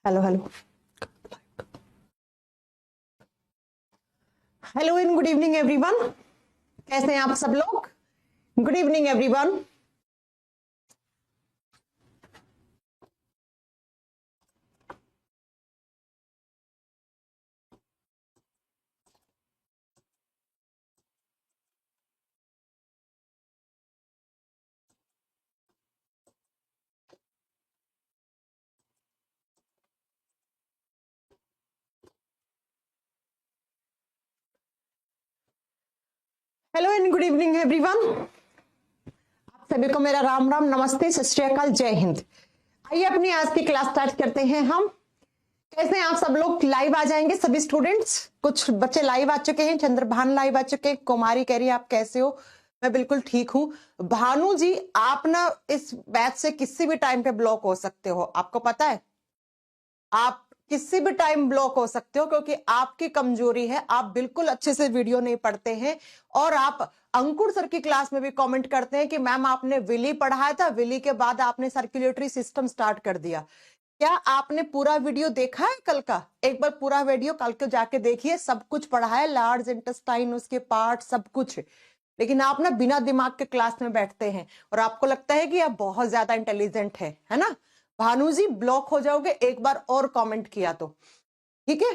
Hello hello hello in good evening everyone. कैसे हैं आप सब लोग? Good evening everyone. Hello and good evening everyone. आप सभी को मेरा राम राम, नमस्ते, सत श्री अकाल, जय हिंद। आइए अपनी आज की क्लास स्टार्ट करते हैं हम। कैसे हैं आप सब लोग? लाइव आ जाएंगे सभी स्टूडेंट्स। कुछ बच्चे लाइव आ चुके हैं, चंद्रभान लाइव आ चुके हैं, कुमारी कह रही है आप कैसे हो? मैं बिल्कुल ठीक हूं। भानु जी, आप ना इस बैच से किसी भी टाइम पे ब्लॉक हो सकते हो, आपको पता है? आप किसी भी टाइम ब्लॉक हो सकते हो क्योंकि आपकी कमजोरी है, आप बिल्कुल अच्छे से वीडियो नहीं पढ़ते हैं। और आप अंकुर सर की क्लास में भी कमेंट करते हैं कि मैम आपने विली पढ़ाया था, विली के बाद आपने सर्कुलेटरी सिस्टम स्टार्ट कर दिया। क्या आपने पूरा वीडियो देखा है कल का? एक बार पूरा वीडियो कल को जाके देखिए, सब कुछ पढ़ा है, लार्ज इंटेस्टाइन, उसके पार्ट, सब कुछ। लेकिन आप ना बिना दिमाग के क्लास में बैठते हैं और आपको लगता है कि आप बहुत ज्यादा इंटेलिजेंट है ना? भानु जी, ब्लॉक हो जाओगे एक बार और कमेंट किया तो। ठीक है,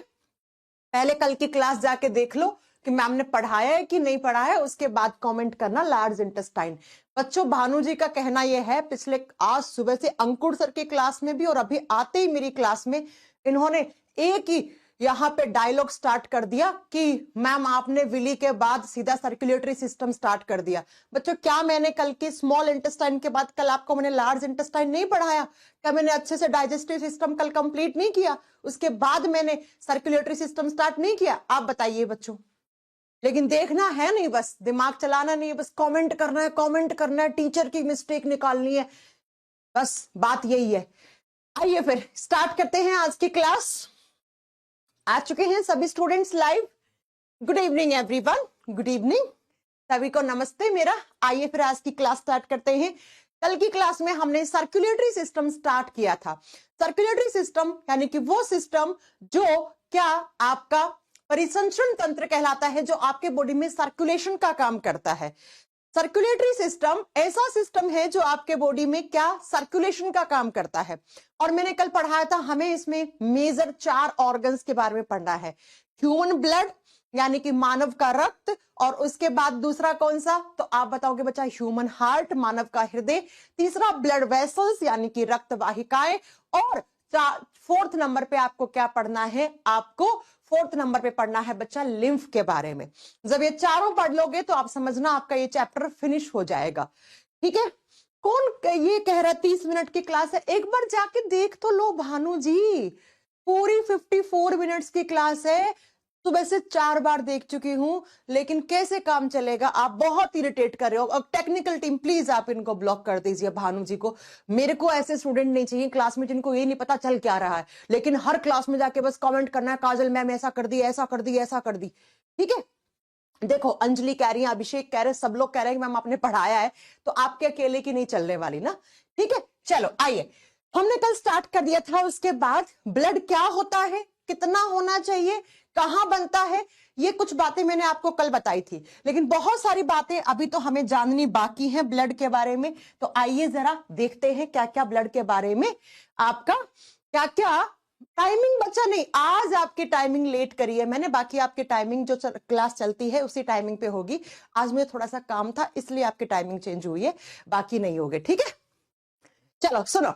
पहले कल की क्लास जाके देख लो कि मैम ने पढ़ाया है कि नहीं पढ़ाया है, उसके बाद कमेंट करना लार्ज इंटेस्टाइन। बच्चों, भानु जी का कहना यह है, पिछले आज सुबह से अंकुर सर की क्लास में भी और अभी आते ही मेरी क्लास में इन्होंने एक ही यहां पे डायलॉग स्टार्ट कर दिया कि मैम आपने विली के बाद सीधा सर्कुलेटरी सिस्टम स्टार्ट कर दिया। बच्चों, क्या मैंने कल की स्मॉल इंटेस्टाइन के बाद कल आपको मैंने लार्ज इंटेस्टाइन नहीं पढ़ाया? क्या मैंने अच्छे से डाइजेस्टिव सिस्टम कल कंप्लीट नहीं किया? उसके बाद मैंने सर्कुलेटरी सिस्टम स्टार्ट नहीं किया? आप बताइए बच्चों। लेकिन देखना है नहीं, बस दिमाग चलाना नहीं है, बस कमेंट करना है, कमेंट करना है, टीचर की मिस्टेक निकालनी है, बस बात यही है। आइए फिर स्टार्ट करते हैं आज की क्लास। आ चुके हैं सभी students live. Good evening everyone, good evening, सभी को नमस्ते मेरा। आइए फिर आज की क्लास स्टार्ट करते हैं। कल की क्लास में हमने सर्कुलेटरी सिस्टम स्टार्ट किया था। सर्कुलेटरी सिस्टम यानी कि वो सिस्टम जो क्या आपका परिसंचरण तंत्र कहलाता है, जो आपके बॉडी में सर्कुलेशन का काम करता है। सर्कुलेटरी सिस्टम ऐसा सिस्टम है जो आपके बॉडी में क्या सर्कुलेशन का काम करता है। और मैंने कल पढ़ाया था, हमें इसमें मेजर 4 ऑर्गन्स के बारे में पढ़ना है। ह्यूमन ब्लड यानी कि मानव का रक्त, और उसके बाद दूसरा कौन सा? तो आप बताओगे बच्चा, ह्यूमन हार्ट, मानव का हृदय। तीसरा ब्लड वेसल्स यानी कि रक्त वाहिकाएं। और फोर्थ नंबर पे आपको क्या पढ़ना है? आपको फोर्थ नंबर पे पढ़ना है बच्चा लिम्फ के बारे में। जब ये चारों पढ़ लोगे तो आप समझना आपका ये चैप्टर फिनिश हो जाएगा। ठीक है, कौन ये कह रहा है 30 मिनट की क्लास है? एक बार जाके देख तो लो भानु जी, पूरी 54 मिनट्स की क्लास है। सुबह से 4 बार देख चुकी हूं, लेकिन कैसे काम चलेगा? आप बहुत इरिटेट कर रहे हो। और टेक्निकल टीम प्लीज आप इनको ब्लॉक कर दीजिए, भानु जी को। मेरे को ऐसे स्टूडेंट नहीं चाहिए क्लास में जिनको ये नहीं पता चल क्या रहा है, लेकिन हर क्लास में जाके बस कमेंट करना है, काजल मैम ऐसा कर दी, ऐसा कर दी, ऐसा कर दी। ठीक है, देखो अंजलि कह रही है, अभिषेक कह रहे हैं, सब लोग कह रहे हैं कि मैम आपने पढ़ाया है, तो आपके अकेले की नहीं चलने वाली ना। ठीक है, चलो आइए, हमने कल स्टार्ट कर दिया था। उसके बाद ब्लड क्या होता है, कितना होना चाहिए, कहां बनता है, ये कुछ बातें मैंने आपको कल बताई थी, लेकिन बहुत सारी बातें अभी तो हमें जाननी बाकी है ब्लड के बारे में। तो आइए जरा देखते हैं क्या क्या ब्लड के बारे में आपका क्या क्या टाइमिंग। बच्चा नहीं, आज आपकी टाइमिंग लेट करी है मैंने, बाकी आपकी टाइमिंग जो क्लास चलती है उसी टाइमिंग पे होगी। आज मुझे थोड़ा सा काम था इसलिए आपकी टाइमिंग चेंज हुई है, बाकी नहीं होगी। ठीक है, चलो सुनो,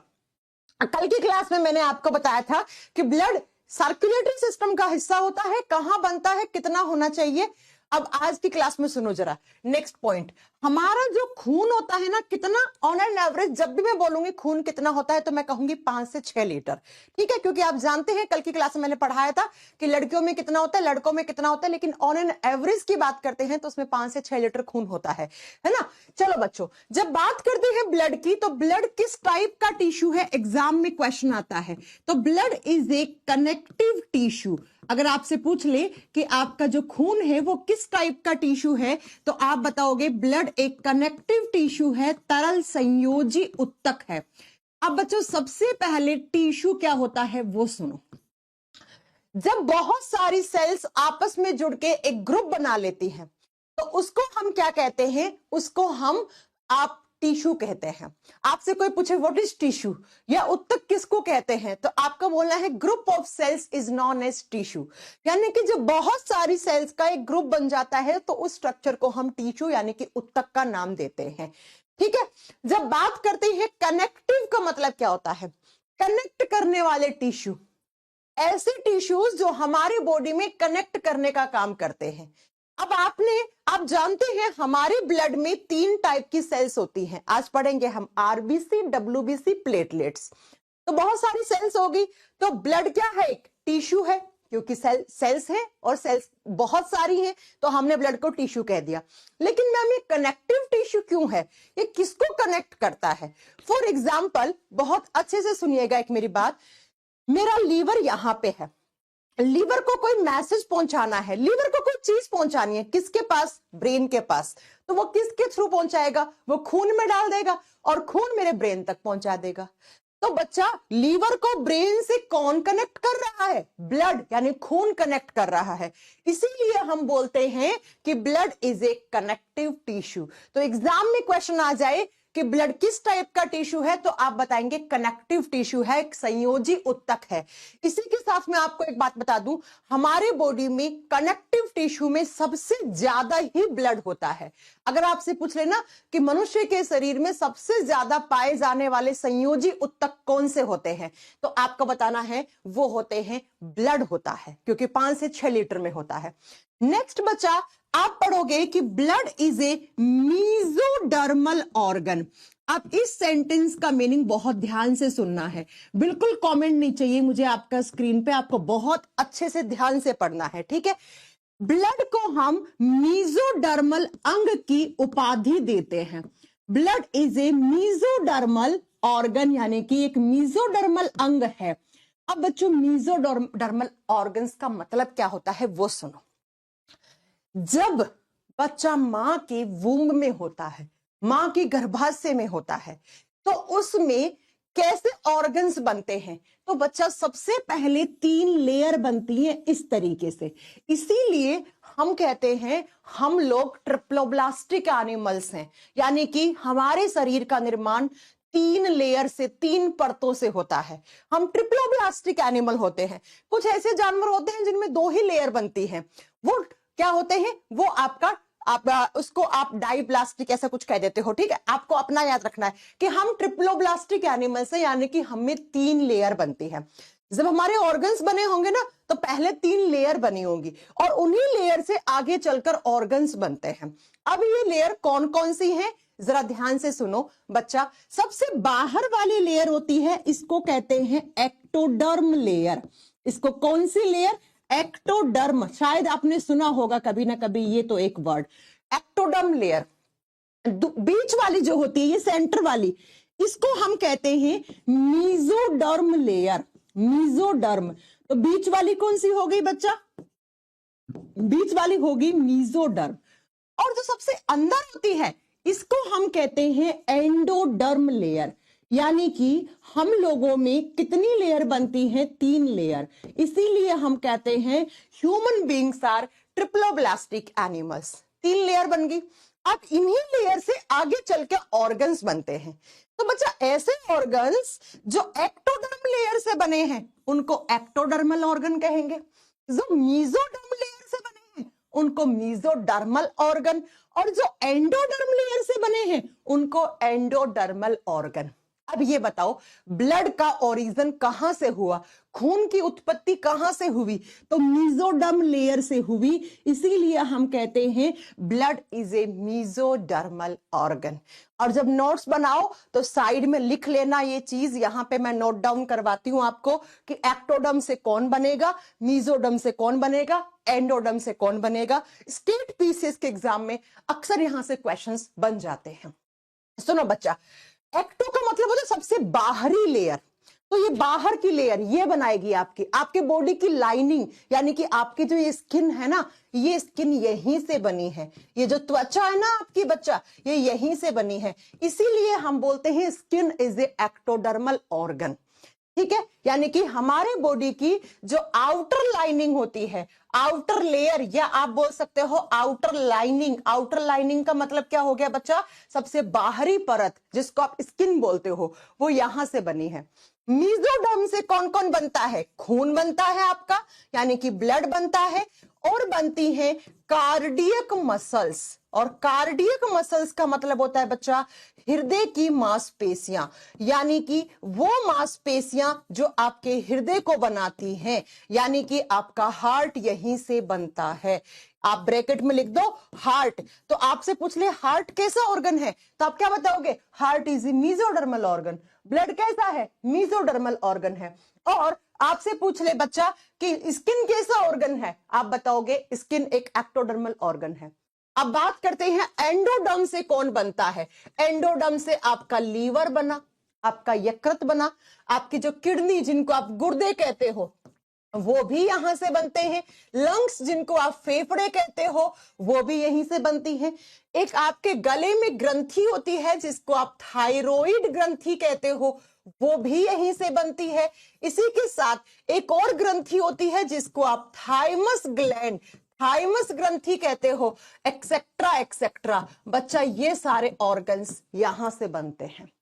कल की क्लास में मैंने आपको बताया था कि ब्लड सर्कुलेटरी सिस्टम का हिस्सा होता है, कहां बनता है, कितना होना चाहिए। अब आज की क्लास में सुनो जरा, नेक्स्ट पॉइंट, हमारा जो खून होता है ना, कितना ऑन एन एवरेज, जब भी मैं बोलूंगी खून कितना होता है तो मैं कहूंगी 5 से 6 लीटर। ठीक है, क्योंकि आप जानते हैं कल की क्लास में मैंने पढ़ाया था कि लड़कियों में कितना होता है, लड़कों में कितना होता है, लेकिन ऑन एन एवरेज की बात करते हैं तो उसमें 5 से 6 लीटर खून होता है ना। चलो बच्चों, जब बात करते हैं ब्लड की, तो ब्लड किस टाइप का टिश्यू है, एग्जाम में क्वेश्चन आता है। तो blood is a connective tissue. अगर आपसे पूछ ले कि आपका जो खून है वो किस टाइप का टिश्यू है, तो आप बताओगे ब्लड एक कनेक्टिव टिश्यू है, तरल संयोजी उत्तक है। अब बच्चों सबसे पहले टिश्यू क्या होता है वो सुनो। जब बहुत सारी सेल्स आपस में जुड़ के एक ग्रुप बना लेती हैं तो उसको हम क्या कहते हैं, उसको हम आप टिश्यू कहते हैं। आपसे कोई पूछे व्हाट इज टिश्यू या उत्तक किसको कहते हैं तो आपका बोलना है group of cells is known as tissue. यानी कि जब बहुत सारी सेल्स का एक ग्रुप बन जाता है तो उस स्ट्रक्चर को हम टिश्यू यानी कि उत्तक का नाम देते हैं। ठीक है, जब बात करते हैं कनेक्टिव का मतलब क्या होता है, कनेक्ट करने वाले टिश्यू, ऐसे टिश्यूज जो हमारी बॉडी में कनेक्ट करने का काम करते हैं। अब आप जानते हैं हमारे ब्लड में 3 टाइप की सेल्स होती हैं। आज पढ़ेंगे हम आरबीसी, डब्ल्यूबीसी, प्लेटलेट्स। तो बहुत सारी सेल्स होगी तो ब्लड क्या है, एक टिश्यू है क्योंकि सेल्स है और सेल्स बहुत सारी हैं तो हमने ब्लड को टिश्यू कह दिया। लेकिन मैम ये कनेक्टिव टिश्यू क्यों है, ये किसको कनेक्ट करता है? फॉर एग्जाम्पल बहुत अच्छे से सुनिएगा एक मेरी बात, मेरा लीवर यहां पे है, लीवर को कोई मैसेज पहुंचाना है, लीवर को कोई चीज पहुंचानी है, किसके पास, ब्रेन के पास। तो वो किसके थ्रू पहुंचाएगा, वो खून में डाल देगा और खून मेरे ब्रेन तक पहुंचा देगा। तो बच्चा लीवर को ब्रेन से कौन कनेक्ट कर रहा है, ब्लड यानी खून कनेक्ट कर रहा है। इसीलिए हम बोलते हैं कि blood is a connective tissue. तो एग्जाम में क्वेश्चन आ जाए कि ब्लड किस टाइप का टिश्यू है तो आप बताएंगे कनेक्टिव टिश्यू है, एक संयोजी उत्तक है। इसी के साथ मैं आपको एक बात बता दूं, हमारे बॉडी में कनेक्टिव टिश्यू में सबसे ज्यादा ही ब्लड होता है। अगर आपसे पूछ लेना कि मनुष्य के शरीर में सबसे ज्यादा पाए जाने वाले संयोजी उत्तक कौन से होते हैं तो आपको बताना है वो होते हैं ब्लड होता है, क्योंकि 5 से 6 लीटर में होता है। नेक्स्ट बच्चा आप पढ़ोगे कि blood is a mesodermal organ. अब इस सेंटेंस का मीनिंग बहुत ध्यान से सुनना है, बिल्कुल कमेंट नहीं चाहिए मुझे आपका स्क्रीन पे, आपको बहुत अच्छे से ध्यान से पढ़ना है। ठीक है, ब्लड को हम मीजोडर्मल अंग की उपाधि देते हैं। Blood is a mesodermal organ यानी कि एक मीजोडर्मल अंग है। अब बच्चों मीजोडर्मल ऑर्गन्स का मतलब क्या होता है वो सुनो। जब बच्चा मां के वूम्ब में होता है, मां के गर्भाशय में होता है, तो उसमें कैसे ऑर्गन्स बनते हैं तो बच्चा सबसे पहले 3 लेयर बनती है इस तरीके से। इसीलिए हम कहते हैं हम लोग ट्रिप्लोब्लास्टिक एनिमल्स हैं, यानी कि हमारे शरीर का निर्माण 3 लेयर से, 3 परतों से होता है। हम ट्रिप्लोब्लास्टिक एनिमल होते हैं। कुछ ऐसे जानवर होते हैं जिनमें 2 ही लेयर बनती है, वो क्या होते हैं, वो उसको आप डाइप्लास्टिक ऐसा कुछ कह देते हो। ठीक है, आपको अपना याद रखना है कि हम ट्रिप्लोब्लास्टिक एनिमल्स हैं, यानी कि हमें 3 लेयर बनती है। जब हमारे ऑर्गन्स बने होंगे ना तो पहले 3 लेयर बनी होंगी और उन्हीं लेयर से आगे चलकर ऑर्गन्स बनते हैं। अब ये लेयर कौन कौन सी हैं जरा ध्यान से सुनो बच्चा। सबसे बाहर वाली लेयर होती है, इसको कहते हैं एक्टोडर्म लेयर। इसको कौन सी लेयर, एक्टोडर्म। शायद आपने सुना होगा कभी ना कभी ये तो एक वर्ड, एक्टोडर्म लेयर। बीच वाली जो होती है ये सेंटर वाली, इसको हम कहते हैं मीजोडर्म लेयर। मीजोडर्म, तो बीच वाली कौन सी हो गई बच्चा, बीच वाली होगी मीजोडर्म। और जो सबसे अंदर होती है इसको हम कहते हैं एंडोडर्म लेयर। यानी कि हम लोगों में कितनी लेयर बनती है, 3 लेयर। इसीलिए हम कहते हैं human beings are triploblastic animals. 3 layer बन गई। अब इन्हीं लेयर से आगे चल के ऑर्गन्स बनते हैं। तो बच्चा ऐसे ऑर्गन्स जो एक्टोडर्म लेयर से बने हैं उनको एक्टोडर्मल ऑर्गन कहेंगे, जो मीजोडर्म लेयर से बने हैं उनको मीजोडर्मल ऑर्गन, और जो एंडोडर्म लेयर से बने हैं उनको एंडोडर्मल ऑर्गन। अब ये बताओ ब्लड का ओरिजिन कहां से हुआ, खून की उत्पत्ति कहां से हुई तो मीजोडर्म लेयर से हुई। इसीलिए हम कहते हैं blood is a mesodermal organ. और जब नोट्स बनाओ तो साइड में लिख लेना ये चीज, यहां पे मैं नोट डाउन करवाती हूं आपको कि एक्टोडर्म से कौन बनेगा, मीजोडर्म से कौन बनेगा, एंडोडर्म से कौन बनेगा। स्टेट पीसीएस के एग्जाम में अक्सर यहां से क्वेश्चंस बन जाते हैं। सुनो बच्चा, एक्टो का मतलब होता है सबसे बाहरी लेयर। तो ये बाहर की लेयर ये बनाएगी आपकी आपके बॉडी की लाइनिंग, यानी कि आपकी जो ये स्किन है ना, ये स्किन यहीं से बनी है, ये जो त्वचा है ना आपकी बच्चा, ये यहीं से बनी है। इसीलिए हम बोलते हैं skin is a ectodermal organ. ठीक है, यानी कि हमारे बॉडी की जो आउटर लाइनिंग होती है, आउटर लेयर, या आप बोल सकते हो आउटर लाइनिंग। आउटर लाइनिंग का मतलब क्या हो गया बच्चा? सबसे बाहरी परत, जिसको आप स्किन बोलते हो, वो यहां से बनी है। मीजोडर्म से कौन कौन बनता है? खून बनता है आपका, यानी कि ब्लड बनता है, और बनती है कार्डियक मसल्स। और कार्डियक मसल्स का मतलब होता है बच्चा हृदय की मांसपेशियां, यानी कि वो मांसपेशियां जो आपके हृदय को बनाती हैं, यानी कि आपका हार्ट यहीं से बनता है। आप ब्रैकेट में लिख दो हार्ट। तो आपसे पूछ ले हार्ट कैसा ऑर्गन है, तो आप क्या बताओगे? Heart is a mesodermal organ. Blood कैसा है? मीजोडर्मल ऑर्गन है। और आपसे पूछ ले बच्चा कि स्किन कैसा ऑर्गन है, आप बताओगे स्किन एक एक्टोडर्मल ऑर्गन है। अब बात करते हैं एंडोडर्म से कौन बनता है। एंडोडर्म से आपका लीवर बना, आपका यकृत बना, आपकी जो किडनी जिनको आप गुर्दे कहते हो वो भी यहां से बनते हैं, लंग्स जिनको आप फेफड़े कहते हो वो भी यहीं से बनती हैं। एक आपके गले में ग्रंथि होती है जिसको आप थायराइड ग्रंथि कहते हो, वो भी यहीं से बनती है। इसी के साथ एक और ग्रंथि होती है जिसको आप थाइमस ग्लैंड, थाइमस ग्रंथि कहते हो, एक्सेट्रा एक्सेट्रा। बच्चा ये सारे ऑर्गन्स यहां से बनते हैं।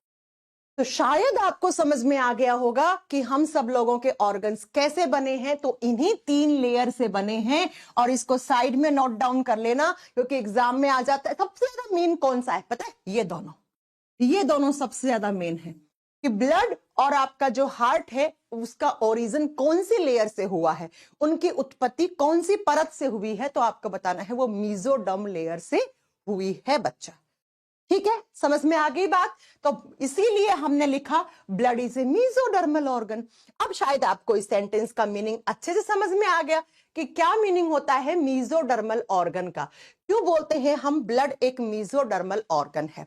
तो शायद आपको समझ में आ गया होगा कि हम सब लोगों के ऑर्गन्स कैसे बने हैं। तो इन्हीं 3 लेयर से बने हैं, और इसको साइड में नोट डाउन कर लेना, क्योंकि एग्जाम में आ जाता है। सबसे ज्यादा मेन कौन सा है पता है? ये दोनों सबसे ज्यादा मेन है कि ब्लड और आपका जो हार्ट है उसका ओरिजिन कौन सी लेयर से हुआ है, उनकी उत्पत्ति कौन सी परत से हुई है। तो आपको बताना है वो मीजोडर्म लेयर से हुई है बच्चा। ठीक है, समझ में आ गई बात? तो इसीलिए हमने लिखा blood is a mesodermal organ. अब शायद आपको इस सेंटेंस का मीनिंग अच्छे से समझ में आ गया कि क्या मीनिंग होता है मीजोडर्मल ऑर्गन का, क्यों बोलते हैं हम ब्लड एक मीजोडर्मल ऑर्गन है।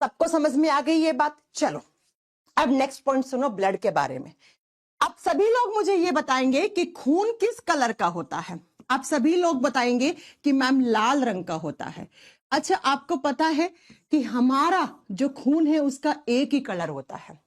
सबको समझ में आ गई ये बात? चलो अब नेक्स्ट पॉइंट सुनो ब्लड के बारे में। आप सभी लोग मुझे ये बताएंगे कि खून किस कलर का होता है। आप सभी लोग बताएंगे कि मैम लाल रंग का होता है। अच्छा, आपको पता है कि हमारा जो खून है उसका एक ही कलर होता है।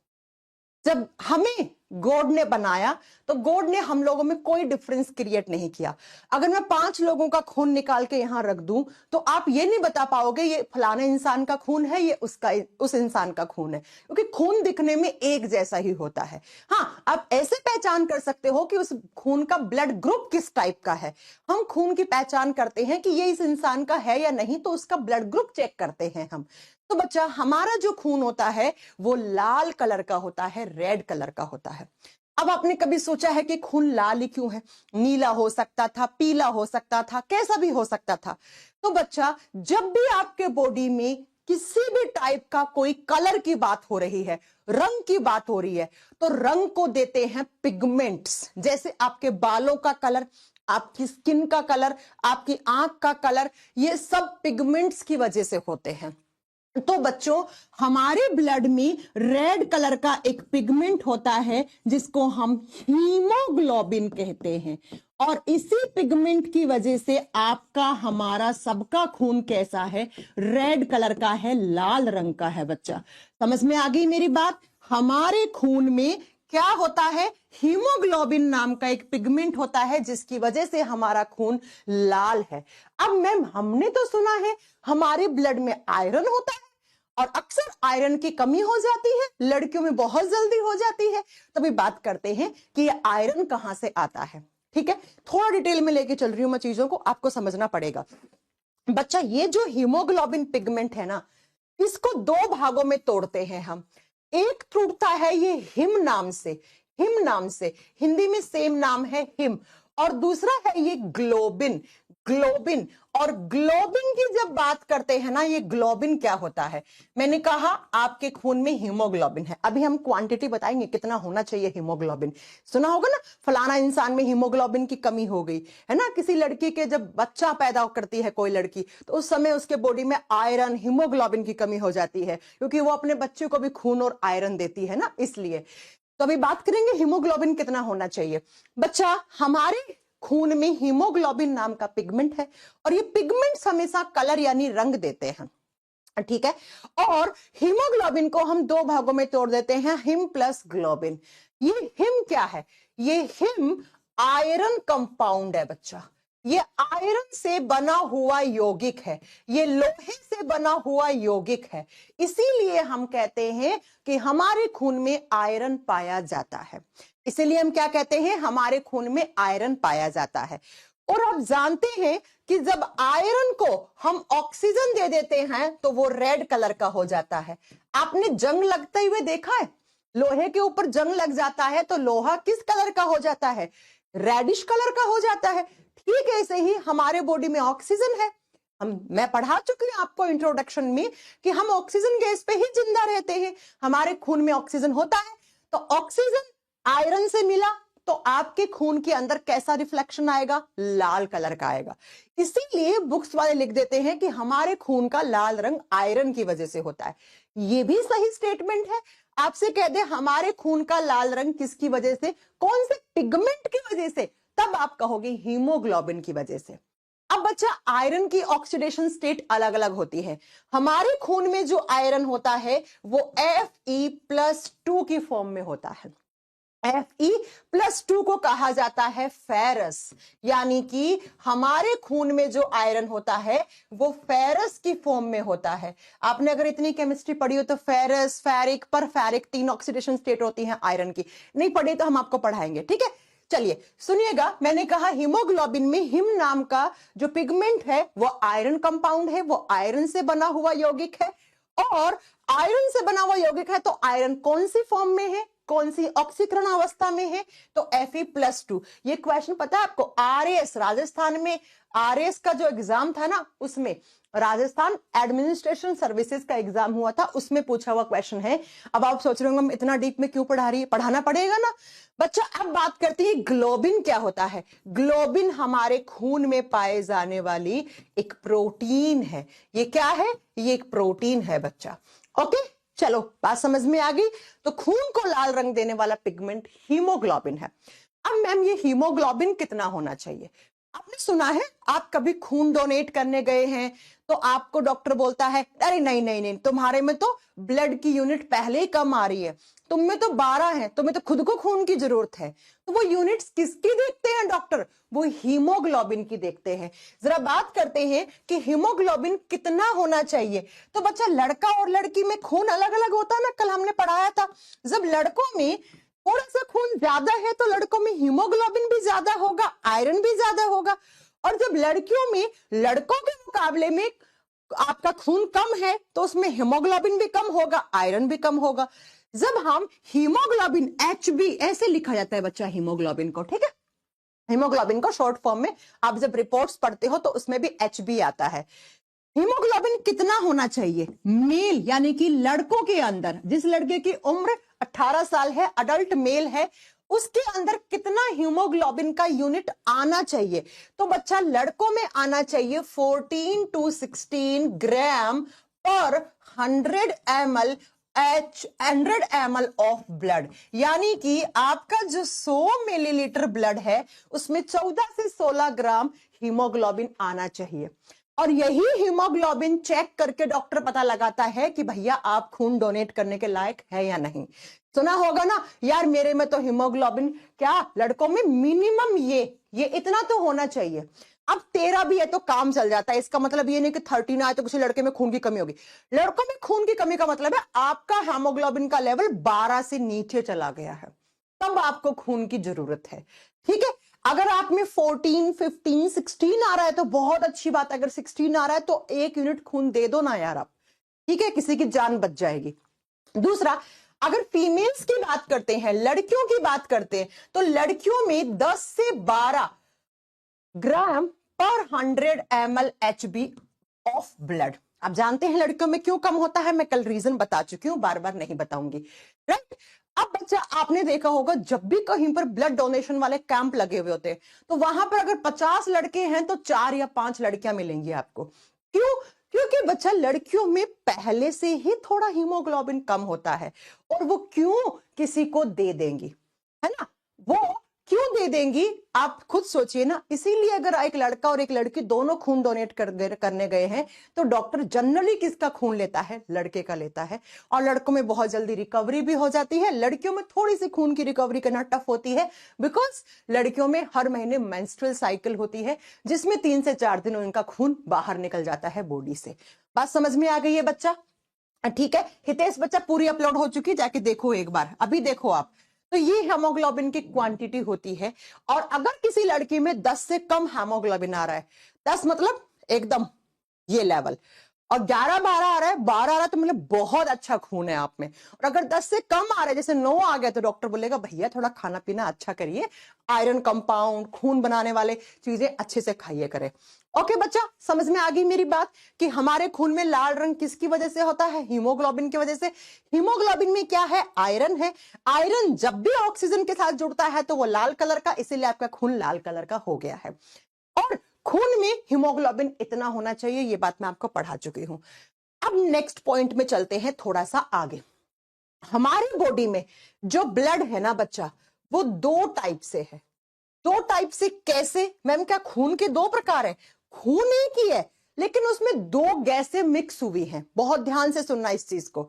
जब हमें गॉड ने बनाया तो गॉड ने हम लोगों में कोई डिफरेंस क्रिएट नहीं किया। अगर मैं 5 लोगों का खून निकाल के यहां रख दूं तो आप ये नहीं बता पाओगे ये फलाने इंसान का खून है, ये उस इंसान का खून है, क्योंकि खून दिखने में एक जैसा ही होता है। हाँ, आप ऐसे पहचान कर सकते हो कि उस खून का ब्लड ग्रुप किस टाइप का है। हम खून की पहचान करते हैं कि ये इस इंसान का है या नहीं, तो उसका ब्लड ग्रुप चेक करते हैं हम। तो बच्चा हमारा जो खून होता है वो लाल कलर का होता है, रेड कलर का होता है। अब आपने कभी सोचा है कि खून लाल ही क्यों है? नीला हो सकता था, पीला हो सकता था, कैसा भी हो सकता था। तो बच्चा जब भी आपके बॉडी में किसी भी टाइप का कोई कलर की बात हो रही है, रंग की बात हो रही है, तो रंग को देते हैं पिगमेंट्स। जैसे आपके बालों का कलर, आपकी स्किन का कलर, आपकी आंख का कलर, ये सब पिगमेंट्स की वजह से होते हैं। तो बच्चों हमारे ब्लड में रेड कलर का एक पिगमेंट होता है जिसको हम हीमोग्लोबिन कहते हैं, और इसी पिगमेंट की वजह से आपका हमारा सबका खून कैसा है? रेड कलर का है, लाल रंग का है। बच्चा समझ में आ गई मेरी बात? हमारे खून में क्या होता है? हीमोग्लोबिन नाम का एक पिगमेंट होता है जिसकी वजह से हमारा खून लाल है। अब मैम हमने तो सुना है हमारे ब्लड में आयरन होता है, और अक्सर आयरन की कमी हो जाती है, लड़कियों में बहुत जल्दी हो जाती है। तभी बात करते हैं कि ये आयरन कहां से आता है। ठीक है, थोड़ा डिटेल में लेके चल रही हूं मैं चीजों को, आपको समझना पड़ेगा। बच्चा ये जो हीमोग्लोबिन पिगमेंट है ना, इसको 2 भागों में तोड़ते हैं हम। एक टूटता है ये हिम नाम से, हिम नाम से, हिंदी में सेम नाम है हिम, और दूसरा है ये ग्लोबिन, ग्लोबिन। और ग्लोबिन की जब बात करते हैं ना, ये ग्लोबिन क्या होता है? मैंने कहा आपके खून में हीमोग्लोबिन है। अभी हम क्वांटिटी बताएंगे कितना होना चाहिए हीमोग्लोबिन। सुना होगा ना फलाना इंसान में हीमोग्लोबिन की कमी हो गई है ना। किसी लड़की के जब बच्चा पैदा करती है कोई लड़की, तो उस समय उसके बॉडी में आयरन, हीमोग्लोबिन की कमी हो जाती है, क्योंकि वो अपने बच्चे को भी खून और आयरन देती है ना, इसलिए। तो अभी बात करेंगे हीमोग्लोबिन कितना होना चाहिए। बच्चा, हमारे खून में हीमोग्लोबिन नाम का पिगमेंट है और ये पिगमेंट्स हमेशा कलर यानी रंग देते हैं, ठीक है। और हीमोग्लोबिन को हम दो भागों में तोड़ देते हैं, हिम प्लस ग्लोबिन। ये हिम क्या है? ये हिम आयरन कंपाउंड है बच्चा। ये आयरन से बना हुआ यौगिक है, ये लोहे से बना हुआ यौगिक है। इसीलिए हम कहते हैं कि हमारे खून में आयरन पाया जाता है। इसीलिए हम क्या कहते हैं? हमारे खून में आयरन पाया जाता है। और आप जानते हैं कि जब आयरन को हम ऑक्सीजन दे देते हैं तो वो रेड कलर का हो जाता है। आपने जंग लगते हुए देखा है? लोहे के ऊपर जंग लग जाता है तो लोहा किस कलर का हो जाता है? रेडिश कलर का हो जाता है। ठीक है, ऐसे ही हमारे बॉडी में ऑक्सीजन है। मैं पढ़ा चुकी हूं आपको इंट्रोडक्शन में कि हम ऑक्सीजन गैस पे ही जिंदा रहते हैं। हमारे खून में ऑक्सीजन होता है, तो ऑक्सीजन आयरन से मिला तो आपके खून के अंदर कैसा रिफ्लेक्शन आएगा? लाल कलर का आएगा। इसीलिए बुक्स वाले लिख देते हैं कि हमारे खून का लाल रंग आयरन की वजह से होता है। ये भी सही स्टेटमेंट है। आपसे कह दे हमारे खून का लाल रंग किसकी वजह से, कौन से पिगमेंट की वजह से, तब आप कहोगे हीमोग्लोबिन की वजह से। अब बच्चा, आयरन की ऑक्सीडेशन स्टेट अलग अलग होती है। हमारे खून में जो आयरन होता है वो Fe+2 की फॉर्म में होता है। Fe+2 को कहा जाता है फेरस, यानी कि हमारे खून में जो आयरन होता है वो फेरस की फॉर्म में होता है। आपने अगर इतनी केमिस्ट्री पढ़ी हो तो फेरस, फेरिक, परफेरिक 3 ऑक्सीडेशन स्टेट होती हैं आयरन की। नहीं पढ़ी तो हम आपको पढ़ाएंगे, ठीक है। चलिए सुनिएगा, मैंने कहा हीमोग्लोबिन में हिम नाम का जो पिगमेंट है वो आयरन कंपाउंड है, वो आयरन से बना हुआ यौगिक है। और आयरन से बना हुआ यौगिक है तो आयरन कौन सी फॉर्म में है, कौन सी ऑक्सीकरण अवस्था में है? तो Fe+2। ये क्वेश्चन पता है आपको? आरएएस राजस्थान में, आरएएस का जो एग्जाम था ना, उसमें राजस्थान एडमिनिस्ट्रेशन सर्विसेज का एग्जाम हुआ था, उसमें पूछा हुआ क्वेश्चन है। अब आप सोच रहे होंगे हम इतना डीप में क्यों पढ़ा रही है, पढ़ाना पड़ेगा ना बच्चा। अब बात करते हैं ग्लोबिन क्या होता है। ग्लोबिन हमारे खून में पाए जाने वाली एक प्रोटीन है। ये क्या है? ये एक प्रोटीन है बच्चा। ओके, चलो बात समझ में आ गई। तो खून को लाल रंग देने वाला पिगमेंट हीमोग्लोबिन है। अब मैम, ये हीमोग्लोबिन कितना होना चाहिए? आपने सुना है, आप कभी खून डोनेट करने गए हैं तो आपको डॉक्टर बोलता है अरे नहीं नहीं नहीं, तुम्हारे में तो ब्लड की यूनिट पहले ही कम आ रही है, तुम में तो 12 है, तुम्हें तो खुद को खून की जरूरत है। तो वो यूनिट्स किसकी देखते हैं डॉक्टर? वो हीमोग्लोबिन की देखते हैं। जरा बात करते हैं कि हीमोग्लोबिन कितना होना चाहिए। तो बच्चा, लड़का और लड़की में खून अलग अलग होता है ना, कल हमने पढ़ाया था। जब लड़कों में थोड़ा सा खून ज्यादा है तो लड़कों में हीमोग्लोबिन भी ज्यादा होगा, आयरन भी ज्यादा होगा। और जब लड़कियों में लड़कों के मुकाबले में आपका खून कम है तो उसमें हीमोग्लोबिन भी कम होगा, आयरन भी कम होगा। जब हम हीमोग्लोबिन HB ऐसे लिखा जाता है बच्चा हीमोग्लोबिन को, ठीक है। हीमोग्लोबिन को शॉर्ट फॉर्म में आप जब रिपोर्ट्स पढ़ते हो तो उसमें भी HB आता है। हीमोग्लोबिन कितना होना चाहिए? मेल यानी कि लड़कों के अंदर, जिस लड़के की उम्र 18 साल है, अडल्ट मेल है, उसके अंदर कितना हीमोग्लोबिन का यूनिट आना चाहिए? तो बच्चा, लड़कों में आना चाहिए 14 to 16 ग्राम पर 100 ml ऑफ ब्लड। यानी कि आपका जो 100 मिलीलीटर ब्लड है उसमें 14 से 16 ग्राम हीमोग्लोबिन आना चाहिए। और यही हीमोग्लोबिन चेक करके डॉक्टर पता लगाता है कि भैया आप खून डोनेट करने के लायक है या नहीं। सुना होगा ना यार, मेरे में तो हीमोग्लोबिन, क्या लड़कों में मिनिमम ये इतना तो होना चाहिए। अब 13 भी है तो काम चल जाता है। इसका मतलब ये नहीं कि 13 आए तो किसी लड़के में खून की कमी होगी। लड़कों में खून की कमी का मतलब है आपका हीमोग्लोबिन का लेवल 12 से नीचे चला गया है, तब आपको खून की जरूरत है, ठीक है। अगर आप में 14, 15, 16 आ रहा है तो बहुत अच्छी बात है। अगर 16 आ रहा है तो 1 यूनिट खून दे दो ना यार आप, ठीक है, किसी की जान बच जाएगी। दूसरा, अगर फीमेल्स की बात करते हैं, लड़कियों की बात करते हैं, तो लड़कियों में 10 से 12 ग्राम पर 100 ml HB ऑफ ब्लड। आप जानते हैं लड़कियों में क्यों कम होता है, मैं कल रीजन बता चुकी हूं, बार बार नहीं बताऊंगी, राइट। अब बच्चा, आपने देखा होगा जब भी कहीं पर ब्लड डोनेशन वाले कैंप लगे हुए होते हैं तो वहां पर अगर 50 लड़के हैं तो 4 या 5 लड़कियां मिलेंगी आपको। क्यों? क्योंकि बच्चा लड़कियों में पहले से ही थोड़ा हीमोग्लोबिन कम होता है, और वो क्यों किसी को दे देंगी, है ना, वो क्यों दे देंगी आप खुद सोचिए ना। इसीलिए अगर एक लड़का और एक लड़की दोनों खून डोनेट करने गए हैं तो डॉक्टर जनरली किसका खून लेता है, लड़के का लेता है। और लड़कों में बहुत जल्दी रिकवरी भी हो जाती है, लड़कियों में थोड़ी सी खून की रिकवरी करना टफ होती है, बिकॉज लड़कियों में हर महीने मेंस्ट्रुअल साइकिल होती है जिसमें 3 से 4 दिन उनका खून बाहर निकल जाता है बॉडी से। बात समझ में आ गई है बच्चा? ठीक है हितेश, बच्चा पूरी अपलोड हो चुकी, जाके देखो एक बार, अभी देखो आप। तो ये हेमोग्लोबिन की क्वांटिटी होती है, और अगर किसी लड़की में 10 से कम हेमोग्लोबिन आ रहा है, 10 मतलब एकदम ये लेवल, और 11-12 आ रहा है, 12 आ रहा है, तो मतलब बहुत अच्छा खून है आप में। और अगर 10 से कम आ रहा है, जैसे 9 आ गया, तो डॉक्टर बोलेगा भैया थोड़ा खाना पीना अच्छा करिए, आयरन कंपाउंड, खून बनाने वाले चीजें अच्छे से खाइए करें। ओके बच्चा, समझ में आ गई मेरी बात कि हमारे खून में लाल रंग किसकी वजह से होता है, हीमोग्लोबिन की वजह से। हीमोग्लोबिन में क्या है, आयरन है। आयरन जब भी ऑक्सीजन के साथ जुड़ता है तो वो लाल कलर का, इसीलिए आपका खून लाल कलर का हो गया है। और खून में हीमोग्लोबिन इतना होना चाहिए, ये बात मैं आपको पढ़ा चुकी हूं। अब नेक्स्ट पॉइंट में चलते हैं थोड़ा सा आगे। हमारी बॉडी में जो ब्लड है ना बच्चा, वो 2 टाइप से है। 2 टाइप से कैसे मैम? क्या खून के 2 प्रकार है? खून एक ही है, लेकिन उसमें 2 गैसें मिक्स हुई हैं। बहुत ध्यान से सुनना इस चीज को,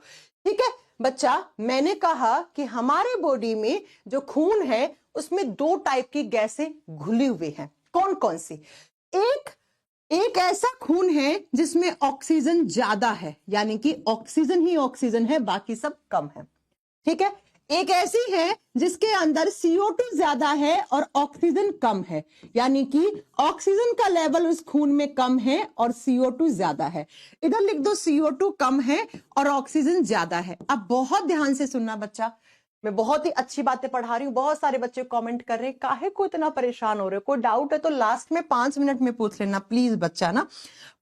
ठीक है बच्चा। मैंने कहा कि हमारे बॉडी में जो खून है उसमें 2 टाइप की गैसें घुली हुई हैं। कौन कौन सी? एक ऐसा खून है जिसमें ऑक्सीजन ज्यादा है, यानी कि ऑक्सीजन ही ऑक्सीजन है, बाकी सब कम है, ठीक है। एक ऐसी है जिसके अंदर CO2 ज्यादा है और ऑक्सीजन कम है, यानी कि ऑक्सीजन का लेवल उस खून में कम है और CO2 ज्यादा है। इधर लिख दो CO2 कम है और ऑक्सीजन ज्यादा है। अब बहुत ध्यान से सुनना बच्चा, मैं बहुत ही अच्छी बातें पढ़ा रही हूँ। बहुत सारे बच्चे कमेंट कर रहे हैं काहे को इतना परेशान हो रहे हो, कोई डाउट है तो लास्ट में 5 मिनट में पूछ लेना प्लीज बच्चा ना।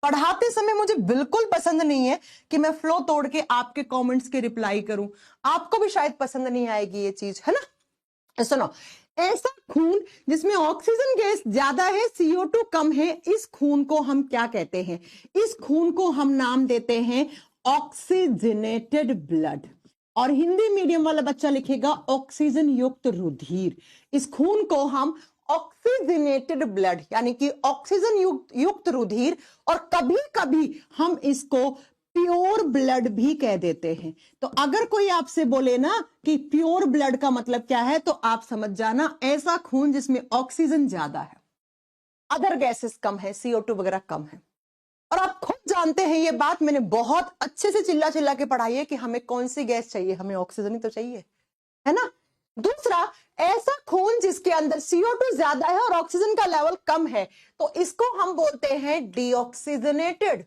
पढ़ाते समय मुझे बिल्कुल पसंद नहीं है कि मैं फ्लो तोड़ के आपके कमेंट्स के रिप्लाई करूं, आपको भी शायद पसंद नहीं आएगी ये चीज, है ना। सुनो, ऐसा खून जिसमें ऑक्सीजन गैस ज्यादा है, CO2 कम है, इस खून को हम क्या कहते हैं? इस खून को हम नाम देते हैं ऑक्सीजनेटेड ब्लड। और हिंदी मीडियम वाला बच्चा लिखेगा ऑक्सीजन युक्त रुधिर। इस खून को हम ऑक्सीजनेटेड ब्लड यानी कि ऑक्सीजन युक्त रुधिर, और कभी कभी हम इसको प्योर ब्लड भी कह देते हैं। तो अगर कोई आपसे बोले ना कि प्योर ब्लड का मतलब क्या है, तो आप समझ जाना ऐसा खून जिसमें ऑक्सीजन ज्यादा है, अदर गैसेस कम है, CO2 वगैरह कम है। और आप खुद जानते हैं ये बात, मैंने बहुत अच्छे से चिल्ला चिल्ला के पढ़ाई है कि हमें कौन सी गैस चाहिए, हमें ऑक्सीजन ही तो चाहिए, है ना। दूसरा, ऐसा खून जिसके अंदर CO2 ज्यादा है और ऑक्सीजन का लेवल कम है, तो इसको हम बोलते हैं डीऑक्सीजनेटेड।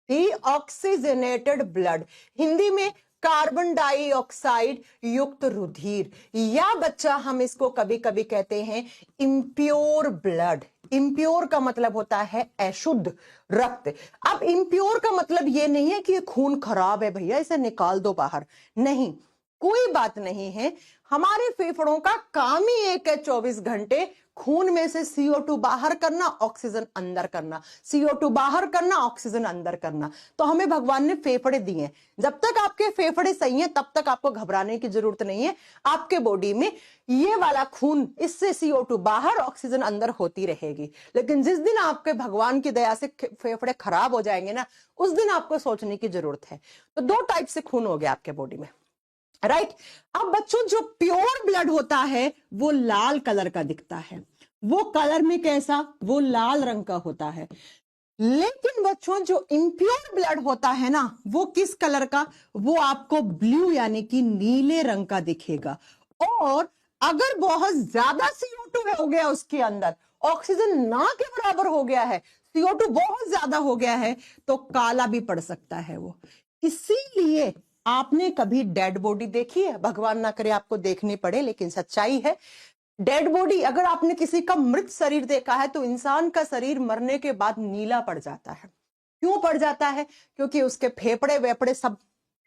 डीऑक्सीजनेटेड ब्लड, हिंदी में कार्बन डाइऑक्साइड युक्त रुधिर, या बच्चा हम इसको कभी कभी कहते हैं इम्प्योर ब्लड। इम्प्योर का मतलब होता है अशुद्ध रक्त। अब इम्प्योर का मतलब ये नहीं है कि ये खून खराब है भैया इसे निकाल दो बाहर, नहीं, कोई बात नहीं है। हमारे फेफड़ों का काम ही एक है 24 घंटे खून में से CO2 बाहर करना, ऑक्सीजन अंदर करना, CO2 बाहर करना, ऑक्सीजन अंदर करना। तो हमें भगवान ने फेफड़े दिए। जब तक आपके फेफड़े सही हैं तब तक आपको घबराने की जरूरत नहीं है। आपके बॉडी में ये वाला खून, इससे CO2 बाहर, ऑक्सीजन अंदर होती रहेगी। लेकिन जिस दिन आपके भगवान की दया से फेफड़े खराब हो जाएंगे ना, उस दिन आपको सोचने की जरूरत है। तो 2 टाइप से खून हो गया आपके बॉडी में, राइट। अब बच्चों जो प्योर ब्लड होता है वो लाल कलर का दिखता है। वो कलर में कैसा? वो लाल रंग का होता है। लेकिन बच्चों जो इम्प्योर ब्लड होता है ना, वो किस कलर का? वो आपको ब्लू यानी कि नीले रंग का दिखेगा। और अगर बहुत ज्यादा CO2 हो गया उसके अंदर, ऑक्सीजन ना के बराबर हो गया है, CO2 बहुत ज्यादा हो गया है, तो काला भी पड़ सकता है वो। इसीलिए आपने कभी डेड बॉडी देखी है? भगवान ना करे आपको देखनी पड़े, लेकिन सच्चाई है, डेड बॉडी, अगर आपने किसी का मृत शरीर देखा है तो इंसान का शरीर मरने के बाद नीला पड़ जाता है। क्यों पड़ जाता है? क्योंकि उसके फेफड़े वेफड़े सब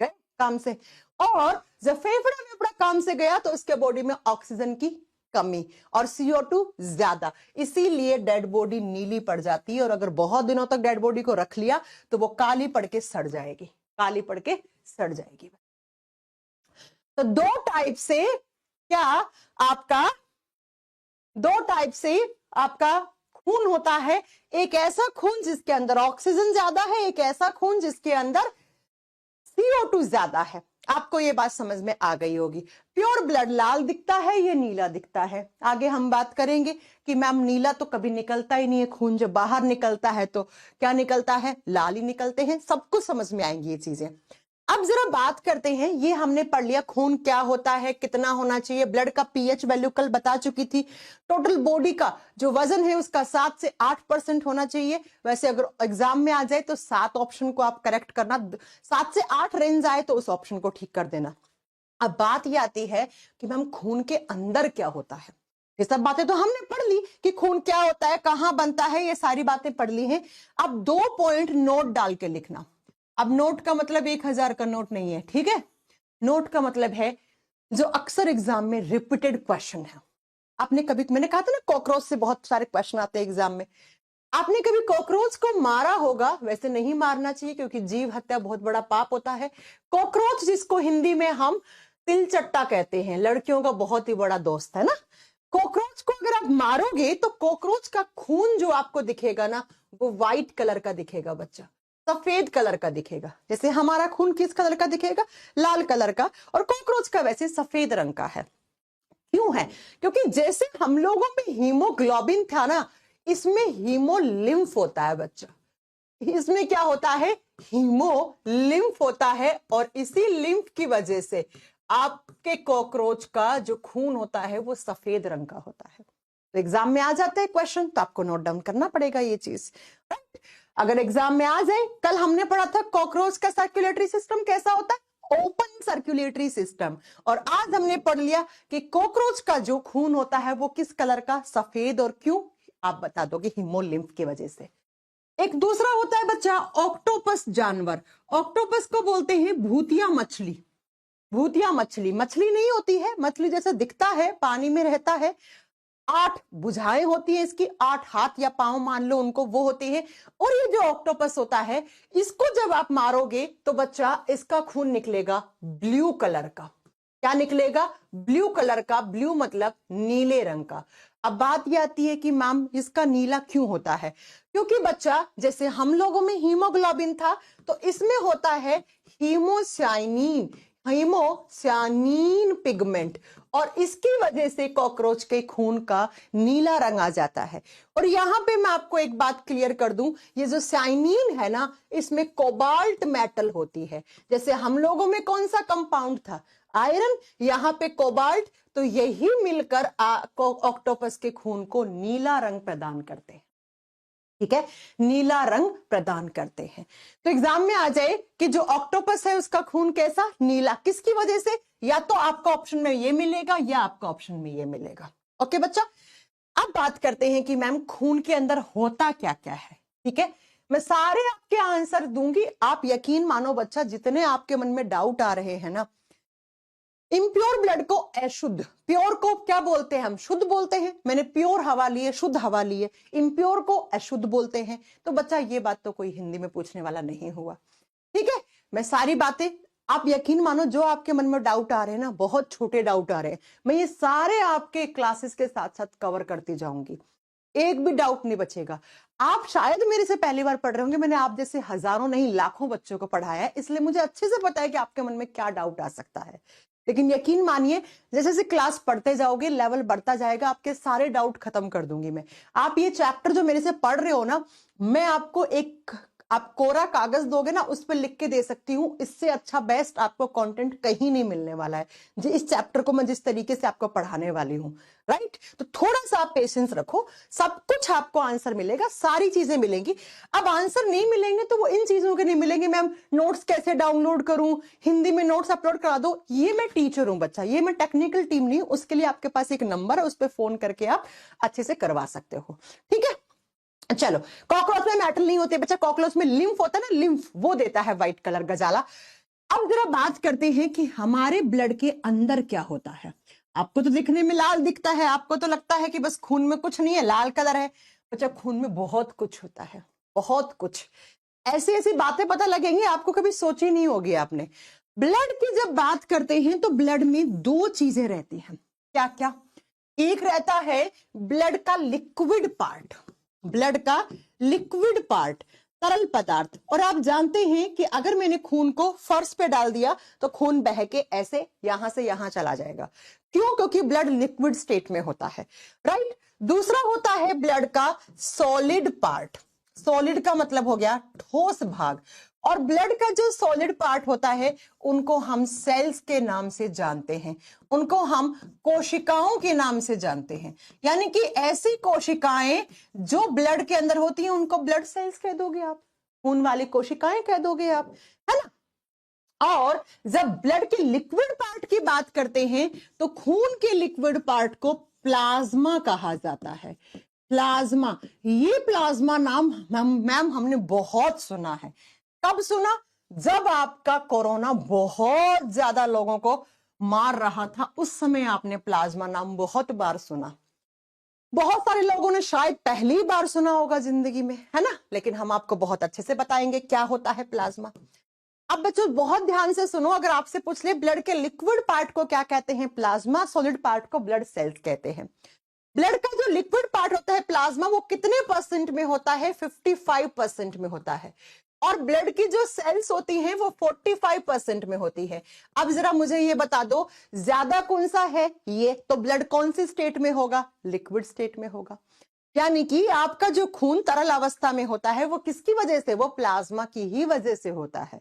गए काम से, और जब फेफड़ा वेफड़ा काम से गया तो उसके बॉडी में ऑक्सीजन की कमी और CO2 ज्यादा, इसीलिए डेड बॉडी नीली पड़ जाती है। और अगर बहुत दिनों तक डेड बॉडी को रख लिया तो वो काली पड़ के सड़ जाएगी, काली पड़ के सड़ जाएगी। तो दो टाइप से आपका खून होता है। एक ऐसा खून जिसके अंदर ऑक्सीजन ज्यादा है, एक ऐसा खून जिसके अंदर CO2 ज्यादा है। आपको ये बात समझ में आ गई होगी। प्योर ब्लड लाल दिखता है, ये नीला दिखता है। आगे हम बात करेंगे कि मैम नीला तो कभी निकलता ही नहीं है, खून जब बाहर निकलता है तो क्या निकलता है, लाल ही निकलते हैं। सब कुछ समझ में आएंगी ये चीजें। अब जरा बात करते हैं, ये हमने पढ़ लिया खून क्या होता है, कितना होना चाहिए, ब्लड का pH वैल्यू कल बता चुकी थी। टोटल बॉडी का जो वजन है उसका 7 से 8% होना चाहिए। वैसे अगर एग्जाम में आ जाए तो 7 ऑप्शन को आप करेक्ट करना, 7 से 8 रेंज आए तो उस ऑप्शन को ठीक कर देना। अब बात ये आती है कि मैम खून के अंदर क्या होता है। ये सब बातें तो हमने पढ़ ली कि खून क्या होता है, कहां बनता है, ये सारी बातें पढ़ ली हैं। अब 2 पॉइंट नोट डाल के लिखना। अब नोट का मतलब 1000 का नोट नहीं है, ठीक है। नोट का मतलब है जो अक्सर एग्जाम में रिपीटेड क्वेश्चन है। आपने कभी, मैंने कहा था ना कॉकरोच से बहुत सारे क्वेश्चन आते हैं एग्जाम में। आपने कभी कॉकरोच को मारा होगा, वैसे नहीं मारना चाहिए क्योंकि जीव हत्या बहुत बड़ा पाप होता है। कॉकरोच जिसको हिंदी में हम तिलचट्टा कहते हैं, लड़कियों का बहुत ही बड़ा दोस्त है ना। कॉकरोच को अगर आप मारोगे तो कॉकरोच का खून जो आपको दिखेगा ना वो व्हाइट कलर का दिखेगा बच्चा, सफेद कलर का दिखेगा। जैसे हमारा खून किस कलर का दिखेगा, लाल कलर का, और कॉकरोच का वैसे सफेद रंग का है। क्यों है, क्योंकि जैसे हम लोगों में हीमोग्लोबिन था ना, इसमें हीमोलिम्फ होता है बच्चा। इसमें क्या होता है, हीमोलिम्फ होता है, और इसी लिम्फ की वजह से आपके कॉकरोच का जो खून होता है वो सफेद रंग का होता है। तो एग्जाम में आ जाता है क्वेश्चन, तो आपको नोट डाउन करना पड़ेगा ये चीज, राइट। अगर एग्जाम में आ जाए, कल हमने पढ़ा था कॉकरोच का सर्कुलेटरी सिस्टम कैसा होता है, ओपन सर्कुलेटरी सिस्टम। और आज हमने पढ़ लिया कि कॉकरोच का जो खून होता है वो किस कलर का, सफेद। और क्यों, आप बता दोगे, हीमोलिम्फ की वजह से। एक दूसरा होता है बच्चा ऑक्टोपस जानवर। ऑक्टोपस को बोलते हैं भूतिया मछली। भूतिया मछली, मछली नहीं होती है, मछली जैसा दिखता है, पानी में रहता है। 8 भुजाएं होती है इसकी, 8 हाथ या पांव मान लो उनको, वो होते हैं। और ये जो ऑक्टोपस होता है, इसको जब आप मारोगे तो बच्चा इसका खून निकलेगा ब्लू कलर का। क्या निकलेगा, ब्लू कलर का। ब्लू मतलब नीले रंग का। अब बात ये आती है कि मैम इसका नीला क्यों होता है, क्योंकि बच्चा जैसे हम लोगों में हीमोग्लोबिन था तो इसमें होता है हीमोसाइनिन, हीमोसाइनिन पिगमेंट, और इसकी वजह से कॉकरोच के खून का नीला रंग आ जाता है। और यहां पे मैं आपको एक बात क्लियर कर दूं, ये जो साइनिन है ना, इसमें कोबाल्ट मेटल होती है। जैसे हम लोगों में कौन सा कंपाउंड था, आयरन, यहां पे कोबाल्ट, तो यही मिलकर ऑक्टोपस के खून को नीला रंग प्रदान करते हैं, ठीक है, नीला रंग प्रदान करते हैं। तो एग्जाम में आ जाए कि जो ऑक्टोपस है उसका खून कैसा, नीला, किसकी वजह से, या तो आपका ऑप्शन में ये मिलेगा या आपका ऑप्शन में ये मिलेगा। ओके बच्चा, अब बात करते हैं कि मैम खून के अंदर होता क्या क्या है, ठीक है। मैं सारे आपके आंसर दूंगी, आप यकीन मानो बच्चा, जितने आपके मन में डाउट आ रहे हैं ना। इम्प्योर ब्लड को अशुद्ध, प्योर को क्या बोलते हैं हम, शुद्ध बोलते हैं। मैंने प्योर हवा ली है, शुद्ध हवा ली है, इम्प्योर को अशुद्ध बोलते हैं। तो बच्चा ये बात तो कोई हिंदी में पूछने वाला नहीं हुआ, ठीक है। मैं सारी बातें, आप यकीन मानो जो आपके मन में डाउट आ रहे हैं ना, बहुत छोटे डाउट आ रहे हैं, मैं ये सारे आपके क्लासेस के साथ साथ कवर करती जाऊंगी, एक भी डाउट नहीं बचेगा। आप शायद मेरे से पहली बार पढ़ रहे होंगे, मैंने आप जैसे हजारों नहीं लाखों बच्चों को पढ़ाया है, इसलिए मुझे अच्छे से पता है कि आपके मन में क्या डाउट आ सकता है। लेकिन यकीन मानिए, जैसे जैसे क्लास पढ़ते जाओगे, लेवल बढ़ता जाएगा, आपके सारे डाउट खत्म कर दूंगी मैं। आप ये चैप्टर जो मेरे से पढ़ रहे हो ना, मैं आपको एक, आप कोरा कागज दोगे ना, उस पर लिख के दे सकती हूं, इससे अच्छा बेस्ट आपको कंटेंट कहीं नहीं मिलने वाला है जी, इस चैप्टर को मैं जिस तरीके से आपको पढ़ाने वाली हूं, राइट। तो थोड़ा सा आप पेशेंस रखो, सब कुछ आपको आंसर मिलेगा, सारी चीजें मिलेंगी। अब आंसर नहीं मिलेंगे तो वो इन चीजों के नहीं मिलेंगे, मैम नोट्स कैसे डाउनलोड करूं, हिंदी में नोट्स अपलोड करा दो, ये मैं टीचर हूं बच्चा, ये मैं टेक्निकल टीम नहीं हूं। उसके लिए आपके पास एक नंबर है, उस पर फोन करके आप अच्छे से करवा सकते हो, ठीक है। चलो, कॉकरोच में मेटल नहीं होते बच्चा, कॉकरोच में लिम्फ होता है ना, लिम्फ, वो देता है व्हाइट कलर गजाला। अब जरा बात करते हैं कि हमारे ब्लड के अंदर क्या होता है। आपको तो दिखने में लाल दिखता है, आपको तो लगता है कि बस खून में कुछ नहीं है, लाल कलर है। बच्चा खून में बहुत कुछ होता है, बहुत कुछ। ऐसी ऐसी बातें पता लगेंगी आपको, कभी सोची नहीं होगी आपने। ब्लड की जब बात करते हैं तो ब्लड में दो चीजें रहती हैं। क्या क्या? एक रहता है ब्लड का लिक्विड पार्ट, ब्लड का लिक्विड पार्ट, तरल पदार्थ। और आप जानते हैं कि अगर मैंने खून को फर्श पे डाल दिया तो खून बह के ऐसे यहां से यहां चला जाएगा। क्यों? क्योंकि ब्लड लिक्विड स्टेट में होता है, राइट। दूसरा होता है ब्लड का सॉलिड पार्ट। सॉलिड का मतलब हो गया ठोस भाग। और ब्लड का जो सॉलिड पार्ट होता है उनको हम सेल्स के नाम से जानते हैं, उनको हम कोशिकाओं के नाम से जानते हैं। यानी कि ऐसी कोशिकाएं जो ब्लड के अंदर होती हैं उनको ब्लड सेल्स कह दोगे आप, खून वाली कोशिकाएं कह दोगे आप, है ना। और जब ब्लड के लिक्विड पार्ट की बात करते हैं तो खून के लिक्विड पार्ट को प्लाज्मा कहा जाता है। प्लाज्मा, ये प्लाज्मा नाम मैम हमने बहुत सुना है। कब सुना? जब आपका कोरोना बहुत ज्यादा लोगों को मार रहा था, उस समय आपने प्लाज्मा नाम बहुत बार सुना। बहुत सारे लोगों ने शायद पहली बार सुना होगा जिंदगी में, है ना। लेकिन हम आपको बहुत अच्छे से बताएंगे क्या होता है प्लाज्मा। अब बच्चों बहुत ध्यान से सुनो, अगर आपसे पूछ ले ब्लड के लिक्विड पार्ट को क्या कहते हैं, प्लाज्मा, सॉलिड पार्ट को ब्लड सेल्स कहते हैं। ब्लड का जो लिक्विड पार्ट होता है प्लाज्मा, वो कितने परसेंट में होता है? 55% में होता है। और ब्लड की जो सेल्स होती हैं वो 45% में होती है। अब जरा मुझे ये बता दो, ज्यादा कौन सा है? ये तो ब्लड कौन सी स्टेट में होगा? लिक्विड स्टेट में होगा। यानी कि आपका जो खून तरल अवस्था में होता है वो किसकी वजह से? वो प्लाज्मा की ही वजह से होता है।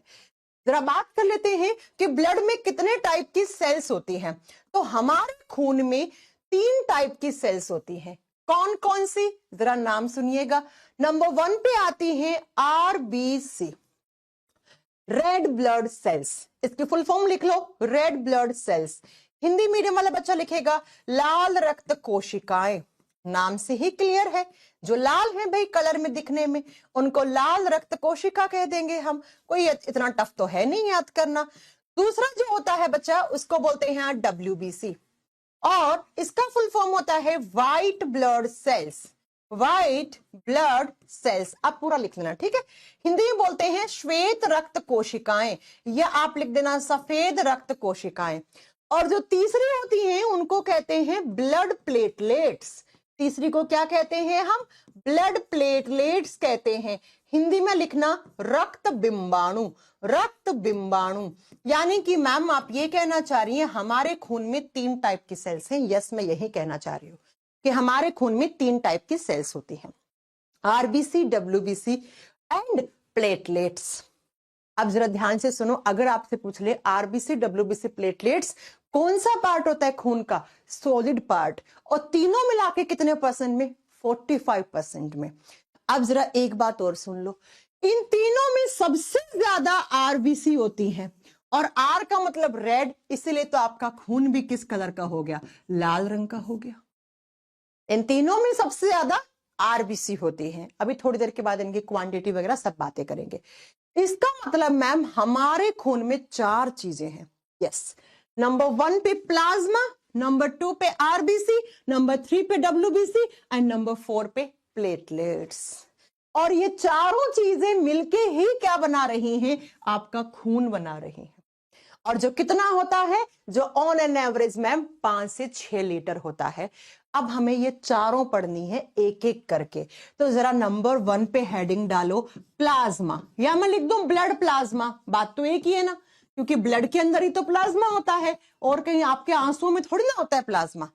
जरा बात कर लेते हैं कि ब्लड में कितने टाइप की सेल्स होती हैं। तो हमारे खून में 3 टाइप की सेल्स होती हैं। कौन कौन सी? जरा नाम सुनिएगा। नंबर 1 पे आती है आरबीसी, रेड ब्लड सेल्स। इसकी फुल फॉर्म लिख लो, red blood cells. Hindi medium वाला बच्चा लिखेगा लाल रक्त कोशिकाएं। नाम से ही क्लियर है, जो लाल है भाई कलर में दिखने में, उनको लाल रक्त कोशिका कह देंगे हम। कोई इतना टफ तो है नहीं याद करना। दूसरा जो होता है बच्चा उसको बोलते हैं डब्ल्यूबीसी, और इसका फुल फॉर्म होता है white blood cells. White blood cells आप पूरा लिख लेना, ठीक है। हिंदी में बोलते हैं श्वेत रक्त कोशिकाएं, या आप लिख देना सफेद रक्त कोशिकाएं। और जो तीसरी होती हैं उनको कहते हैं ब्लड प्लेटलेट्स। तीसरी को क्या कहते हैं हम? ब्लड प्लेटलेट्स कहते हैं। हिंदी में लिखना रक्त बिंबाणु, रक्त बिंबाणु। यानी कि मैम आप ये कहना चाह रही हैं हमारे खून में 3 टाइप की सेल्स हैं। यस, मैं यही कहना चाह रही हूं कि हमारे खून में 3 टाइप की सेल्स होती हैं, आरबीसी, डब्ल्यूबीसी एंड प्लेटलेट्स। अब जरा ध्यान से सुनो, अगर आपसे पूछ ले आरबीसी, डब्ल्यूबीसी, प्लेटलेट्स कौन सा पार्ट होता है खून का? Solid part. और तीनों मिला के कितने परसेंट में? 45% में। अब जरा एक बात और सुन लो, इन तीनों में सबसे ज्यादा आरबीसी होती हैं, और आर का मतलब रेड, इसीलिए तो आपका खून भी किस कलर का हो गया? लाल रंग का हो गया। इन तीनों में सबसे ज्यादा आरबीसी होती है। अभी थोड़ी देर के बाद इनकी क्वांटिटी वगैरह सब बातें करेंगे। इसका मतलब मैम हमारे खून में 4 चीजें हैं। यस, नंबर 1 पे प्लाज्मा, नंबर 2 पे आरबीसी, नंबर 3 पे डब्ल्यूबीसी एंड नंबर 4 पे प्लेटलेट्स। और ये चारों चीजें मिलके ही क्या बना रही हैं? आपका खून बना रही हैं। और जो कितना होता है? जो ऑन एन एवरेज मैम 5 से 6 लीटर होता है। अब हमें ये चारों पढ़नी है एक एक करके। तो जरा नंबर 1 पे हेडिंग डालो प्लाज्मा, या मैं लिख दूं ब्लड प्लाज्मा। बात तो एक ही है ना, क्योंकि ब्लड के अंदर ही तो प्लाज्मा होता है, और कहीं आपके आंसुओं में थोड़ी ना होता है प्लाज्मा।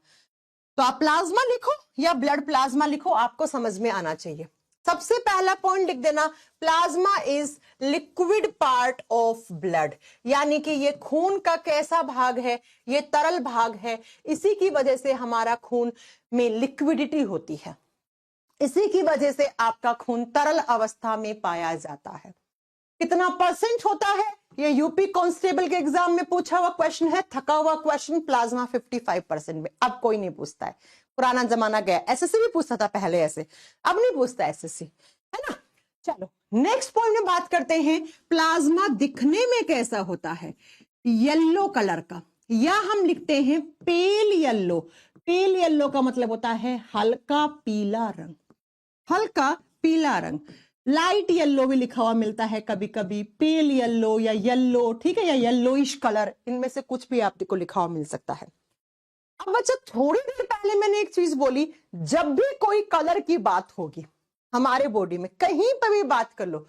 तो आप प्लाज्मा लिखो या ब्लड प्लाज्मा लिखो, आपको समझ में आना चाहिए। सबसे पहला पॉइंट लिख देना, plasma is liquid part of blood. यानी कि ये खून का कैसा भाग है? ये तरल भाग है। इसी की वजह से हमारा खून में लिक्विडिटी होती है, इसी की वजह से आपका खून तरल अवस्था में पाया जाता है। कितना परसेंट होता है? ये यूपी कांस्टेबल के एग्जाम में पूछा हुआ क्वेश्चन है, थका हुआ क्वेश्चन। प्लाज्मा 55% में। अब कोई नहीं पूछता है, पुराना जमाना गया। एसएससी भी पूछता था पहले ऐसे, अब नहीं पूछता एसएससी, है ना। चलो नेक्स्ट पॉइंट में बात करते हैं, प्लाज्मा दिखने में कैसा होता है? येलो कलर का। या हम लिखते हैं पेल येलो। पेल येलो का मतलब होता है हल्का पीला रंग, हल्का पीला रंग। लाइट येलो भी लिखा हुआ मिलता है कभी कभी, पेल येलो या येलो, ठीक है, या येलोइश कलर, इनमें से कुछ भी आपको लिखा हुआ मिल सकता है। अब बच्चा थोड़ी देर पहले मैंने एक चीज बोली, जब भी कोई कलर की बात होगी हमारे बॉडी में, कहीं पर भी बात कर लो,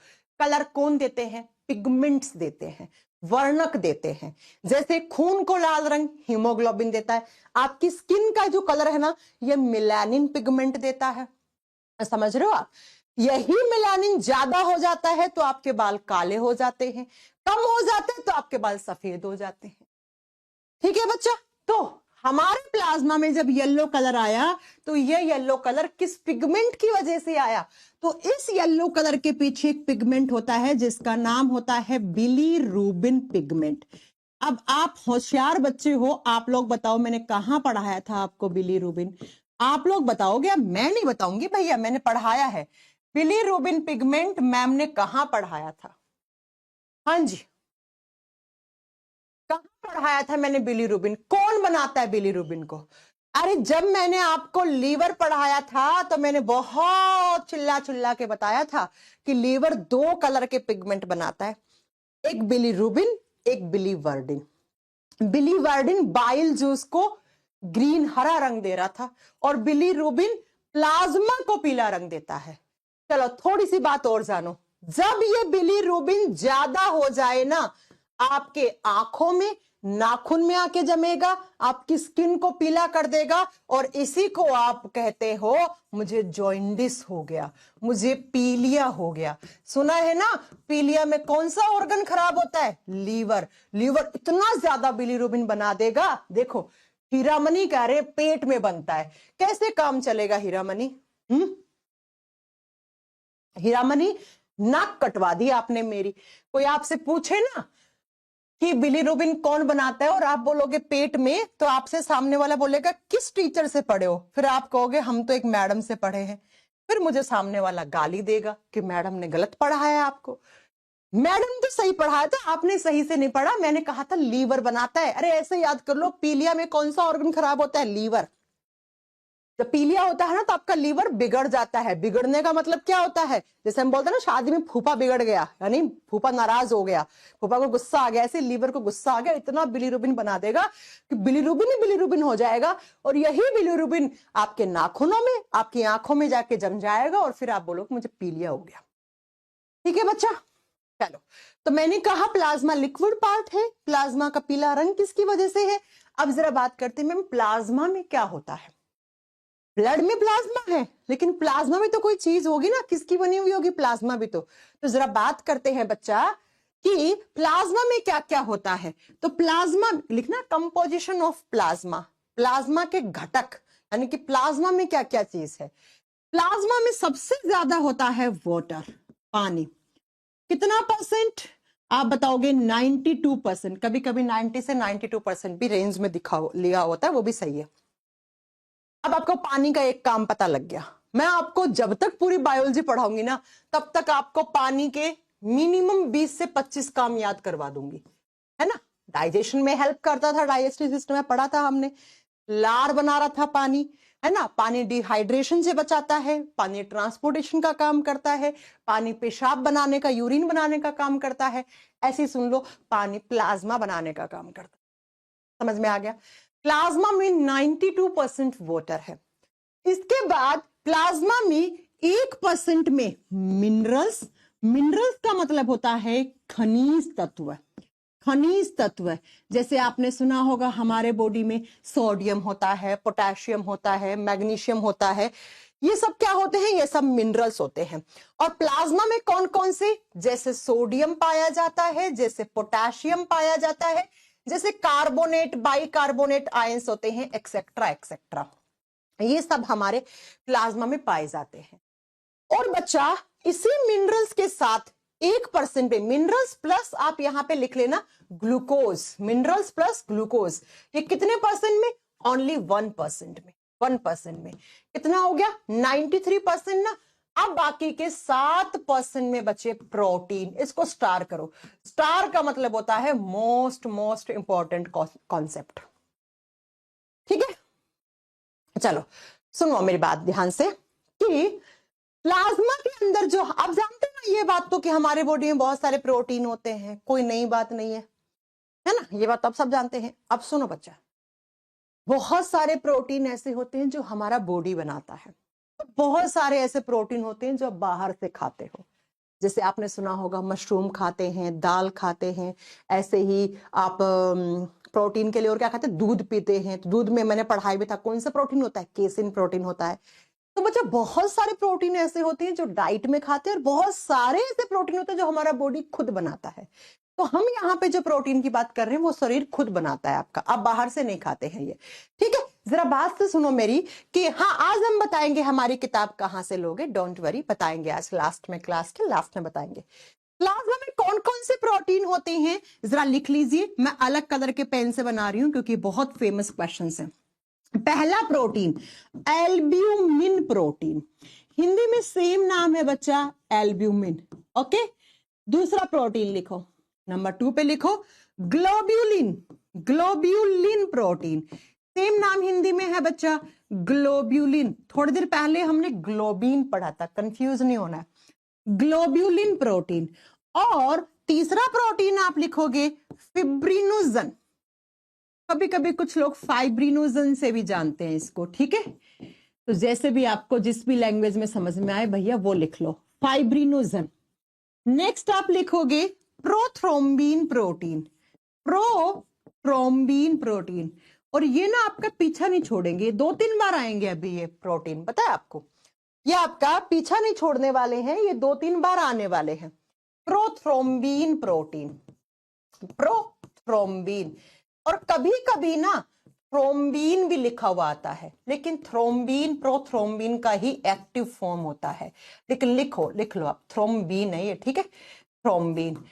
कलर कौन देते हैं? पिगमेंट्स देते हैं, वर्णक देते हैं। जैसे खून को लाल रंग हीमोग्लोबिन देता है, आपकी स्किन का जो कलर है ना, ये मेलानिन पिगमेंट देता है। समझ रहे हो आप? यही मेलानिन ज्यादा हो जाता है तो आपके बाल काले हो जाते हैं, कम हो जाते हैं तो आपके बाल सफेद हो जाते हैं। ठीक है बच्चा? तो हमारे प्लाज्मा में जब येलो कलर आया तो ये येलो कलर किस पिगमेंट की वजह से आया? तो इस येलो कलर के पीछे एक पिगमेंट होता है जिसका नाम होता है बिलीरुबिन पिगमेंट। अब आप होशियार बच्चे हो, आप लोग बताओ मैंने कहां पढ़ाया था आपको बिलीरुबिन? आप लोग बताओगे, मैं नहीं बताऊंगी भैया, मैंने पढ़ाया है। बिलीरुबिन पिगमेंट मैम ने कहां पढ़ाया था? हाँ जी, कहां पढ़ाया था मैंने बिलीरुबिन? कौन बनाता है बिलीरुबिन को? अरे जब मैंने आपको लीवर पढ़ाया था तो मैंने बहुत चिल्ला चिल्ला के बताया था कि लीवर दो कलर के पिगमेंट बनाता है, एक बिलीरुबिन, एक बिलीवर्डिन। बिलीवर्डिन बाइल जूस को ग्रीन हरा रंग दे रहा था और बिलीरुबिन प्लाज्मा को पीला रंग देता है। चलो थोड़ी सी बात और जानो, जब ये बिलीरुबिन ज्यादा हो जाए ना, आपके आंखों में, नाखून में आके जमेगा, आपकी स्किन को पीला कर देगा और इसी को आप कहते हो मुझे जॉइंडिस हो गया, मुझे पीलिया हो गया। सुना है ना? पीलिया में कौन सा ऑर्गन खराब होता है? लीवर। लीवर इतना ज्यादा बिलीरुबिन बना देगा, देखो हीरामनी कह रहे पेट में बनता है, कैसे काम चलेगा हीरामनी? हीरामनी नाक कटवा दी आपने मेरी। कोई आपसे पूछे ना कि बिलीरुबिन कौन बनाता है और आप बोलोगे पेट में, तो आपसे सामने वाला बोलेगा किस टीचर से पढ़े हो? फिर आप कहोगे हम तो एक मैडम से पढ़े हैं। फिर मुझे सामने वाला गाली देगा कि मैडम ने गलत पढ़ाया आपको। मैडम तो सही पढ़ाया था, आपने सही से नहीं पढ़ा, मैंने कहा था लीवर बनाता है। अरे ऐसे याद कर लो, पीलिया में कौन सा ऑर्गन खराब होता है? लीवर। जब पीलिया होता है ना तो आपका लीवर बिगड़ जाता है। बिगड़ने का मतलब क्या होता है? जैसे हम बोलते हैं ना शादी में फूफा बिगड़ गया, यानी फूफा नाराज हो गया, फूफा को गुस्सा आ गया, ऐसे लीवर को गुस्सा आ गया, इतना बिलीरुबिन बना देगा कि बिलीरुबिन ही बिलीरुबिन हो जाएगा और यही बिलीरुबिन आपके नाखूनों में, आपकी आंखों में जाके जम जाएगा और फिर आप बोलोगे मुझे पीलिया हो गया। ठीक है बच्चा? चलो, तो मैंने कहा प्लाज्मा लिक्विड पार्ट है, प्लाज्मा का पीला रंग किसकी वजह से है? अब जरा बात करते हैं मैम प्लाज्मा में क्या होता है। ब्लड में प्लाज्मा है, लेकिन प्लाज्मा में तो कोई चीज होगी ना, किसकी बनी हुई होगी प्लाज्मा भी? तो जरा बात करते हैं बच्चा कि प्लाज्मा में क्या क्या होता है। तो प्लाज्मा लिखना, कंपोजिशन ऑफ प्लाज्मा, प्लाज्मा के घटक, यानी कि प्लाज्मा में क्या क्या चीज है। प्लाज्मा में सबसे ज्यादा होता है वाटर, पानी। कितना परसेंट? आप बताओगे 92%, कभी कभी 90 से 92% भी रेंज में दिखा लिया होता है, वो भी सही है। अब आपको पानी का एक काम पता लग गया। मैं आपको जब तक पूरी बायोलॉजी पढ़ाऊंगी ना, तब तक आपको पानी के मिनिमम 20 से 25 काम याद करवा दूंगी, है ना? डाइजेशन में हेल्प करता था, डाइजेस्टिव सिस्टम में पढ़ा था हमने, लार बना रहा था पानी, है ना? पानी डिहाइड्रेशन से बचाता है, पानी ट्रांसपोर्टेशन का काम करता है, पानी पेशाब बनाने का, यूरिन बनाने का काम करता है। ऐसे सुन लो, पानी प्लाज्मा बनाने का काम करता है। समझ में आ गया? प्लाज्मा में 92% वाटर है। इसके बाद प्लाज्मा में 1% में मिनरल्स, मिनरल्स का मतलब होता है खनिज तत्व। खनिज तत्व जैसे आपने सुना होगा हमारे बॉडी में सोडियम होता है, पोटेशियम होता है, मैग्नीशियम होता है, ये सब क्या होते हैं? ये सब मिनरल्स होते हैं। और प्लाज्मा में कौन कौन से? जैसे सोडियम पाया जाता है, जैसे पोटेशियम पाया जाता है, जैसे कार्बोनेट, बाइकार्बोनेट आयंस होते हैं, एक्सेट्रा एक्सेट्रा। ये सब हमारे प्लाज्मा में पाए जाते हैं। और बच्चा इसी मिनरल्स के साथ 1% में, मिनरल्स प्लस आप यहां पे लिख लेना ग्लूकोज, मिनरल्स प्लस ग्लूकोज, ये कितने परसेंट में? ओनली 1% में। 1% में कितना हो गया? 93% ना, अब बाकी के 7% में बचे प्रोटीन। इसको स्टार करो। स्टार का मतलब होता है मोस्ट मोस्ट इंपॉर्टेंट कॉन्सेप्ट। ठीक है, चलो सुनो मेरी बात ध्यान से कि प्लाज्मा के अंदर जो, आप जानते हैं ना ये बात तो कि हमारे बॉडी में बहुत सारे प्रोटीन होते हैं, कोई नई बात नहीं है ना, ये बात आप सब जानते हैं। अब सुनो बच्चा, बहुत सारे प्रोटीन ऐसे होते हैं जो हमारा बॉडी बनाता है, बहुत सारे ऐसे प्रोटीन होते हैं जो आप बाहर से खाते हो। जैसे आपने सुना होगा मशरूम खाते हैं, दाल खाते हैं, ऐसे ही आप प्रोटीन के लिए और क्या खाते हैं, दूध पीते हैं। तो दूध में मैंने पढ़ाई भी था कौन सा प्रोटीन होता है, केसिन प्रोटीन होता है। तो बच्चा बहुत सारे प्रोटीन ऐसे होते हैं जो डाइट में खाते हैं, और बहुत सारे ऐसे प्रोटीन होते हैं जो हमारा बॉडी खुद बनाता है। तो हम यहाँ पे जो प्रोटीन की बात कर रहे हैं वो शरीर खुद बनाता है आपका, आप बाहर से नहीं खाते हैं ये। ठीक है, जरा बात से सुनो मेरी कि हाँ, आज हम बताएंगे हमारी किताब कहाँ से लोगे, डोंट वरी, बताएंगे आज लास्ट में, क्लास के लास्ट में बताएंगे। प्लाज्मा में कौन कौन से प्रोटीन होते हैं जरा लिख लीजिए। मैं अलग कलर के पेन से बना रही हूं क्योंकि बहुत फेमस क्वेश्चन है। पहला प्रोटीन एल्ब्यूमिन प्रोटीन, हिंदी में सेम नाम है बच्चा, एल्ब्यूमिन। ओके, दूसरा प्रोटीन लिखो, नंबर 2 पे लिखो ग्लोब्यूलिन। ग्लोब्यूलिन प्रोटीन, सेम नाम हिंदी में है बच्चा, ग्लोब्यूलिन। थोड़ी देर पहले हमने ग्लोबिन पढ़ा था, कंफ्यूज नहीं होना, ग्लोब्यूलिन प्रोटीन। और तीसरा प्रोटीन आप लिखोगे फिब्रिनोजन, कभी कभी कुछ लोग फाइब्रिनोजन से भी जानते हैं इसको। ठीक है, तो जैसे भी आपको जिस भी लैंग्वेज में समझ में आए भैया वो लिख लो, फाइब्रिनोजन। नेक्स्ट आप लिखोगे प्रोथ्रोम्बिन प्रोटीन, प्रोथ्रोम्बिन प्रोटीन। और ये ना आपका पीछा नहीं छोड़ेंगे, 2-3 बार आएंगे अभी ये प्रोटीन, पता है आपको, ये आपका पीछा नहीं छोड़ने वाले हैं, ये 2-3 बार आने वाले हैं। Prothrombin protein, prothrombin. और कभी कभी ना थ्रोम्बिन भी लिखा हुआ आता है, लेकिन थ्रोम्बिन प्रोथ्रोम्बिन का ही एक्टिव फॉर्म होता है, लेकिन लिख लो आप, थ्रोम्बिन है ये। ठीक है, थ्रोम्बिन।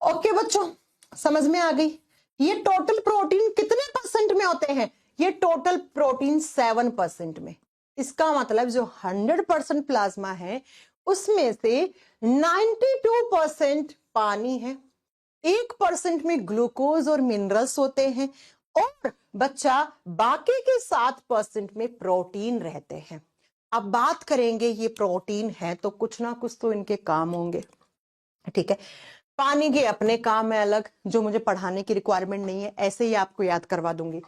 ओके बच्चों, समझ में आ गई। ये टोटल प्रोटीन कितने परसेंट में होते हैं, ये टोटल प्रोटीन 7% में। इसका मतलब जो 100% प्लाज्मा है उसमें से 92% पानी है, 1% में ग्लूकोज और मिनरल्स होते हैं, और बच्चा बाकी के 7% में प्रोटीन रहते हैं। अब बात करेंगे ये प्रोटीन है तो कुछ ना कुछ तो इनके काम होंगे। ठीक है, पानी के अपने काम है अलग, जो मुझे पढ़ाने की रिक्वायरमेंट नहीं है, ऐसे ही आपको याद करवा दूंगी।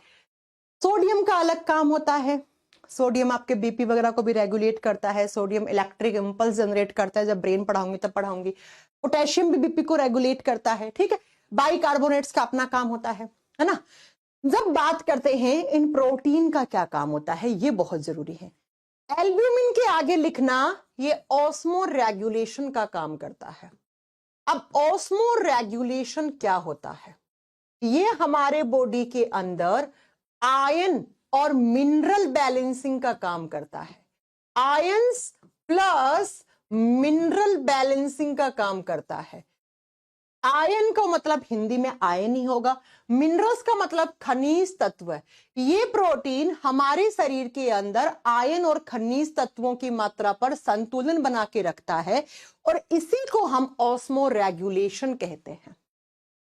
सोडियम का अलग काम होता है, सोडियम आपके बीपी वगैरह को भी रेगुलेट करता है, सोडियम इलेक्ट्रिक इंपल्स जनरेट करता है, जब ब्रेन पढ़ाऊंगी तब पढ़ाऊंगी। पोटेशियम भी बीपी को रेगुलेट करता है। ठीक है, बाइकार्बोनेट्स का अपना काम होता है ना। जब बात करते हैं इन प्रोटीन का क्या काम होता है, ये बहुत जरूरी है। एल्ब्यूमिन के आगे लिखना, ये ऑस्मो रेगुलेशन का काम करता है। अब ऑस्मो रेगुलेशन क्या होता है, ये हमारे बॉडी के अंदर आयन और मिनरल बैलेंसिंग का काम करता है। आयंस प्लस मिनरल बैलेंसिंग का काम करता है। आयन का मतलब हिंदी में आयन ही होगा, मिनरल्स का मतलब खनिज तत्व है। ये प्रोटीन हमारे शरीर के अंदर आयन और खनिज तत्वों की मात्रा पर संतुलन बना के रखता है, और इसी को हम ऑस्मो रेगुलेशन कहते हैं।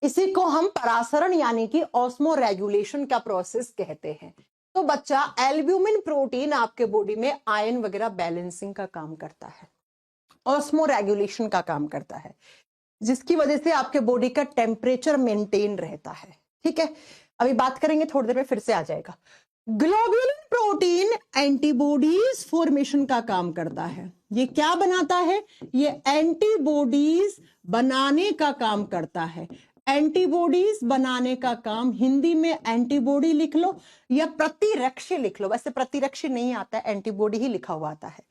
इसी को हम परासरण यानी कि ऑस्मो रेगुलेशन का प्रोसेस कहते हैं। तो बच्चा एल्ब्यूमिन प्रोटीन आपके बॉडी में आयन वगैरह बैलेंसिंग का काम करता है, ऑस्मो रेगुलेशन का काम करता है, जिसकी वजह से आपके बॉडी का टेम्परेचर मेंटेन रहता है। ठीक है, अभी बात करेंगे, थोड़ी देर में फिर से आ जाएगा। ग्लोब्यूलिन प्रोटीन एंटीबॉडीज फॉर्मेशन का काम करता है। ये क्या बनाता है, ये एंटीबॉडीज बनाने का काम करता है। एंटीबॉडीज बनाने का काम, हिंदी में एंटीबॉडी लिख लो या प्रतिरक्षी लिख लो, वैसे प्रतिरक्षी नहीं आता है, एंटीबॉडी ही लिखा हुआ आता है।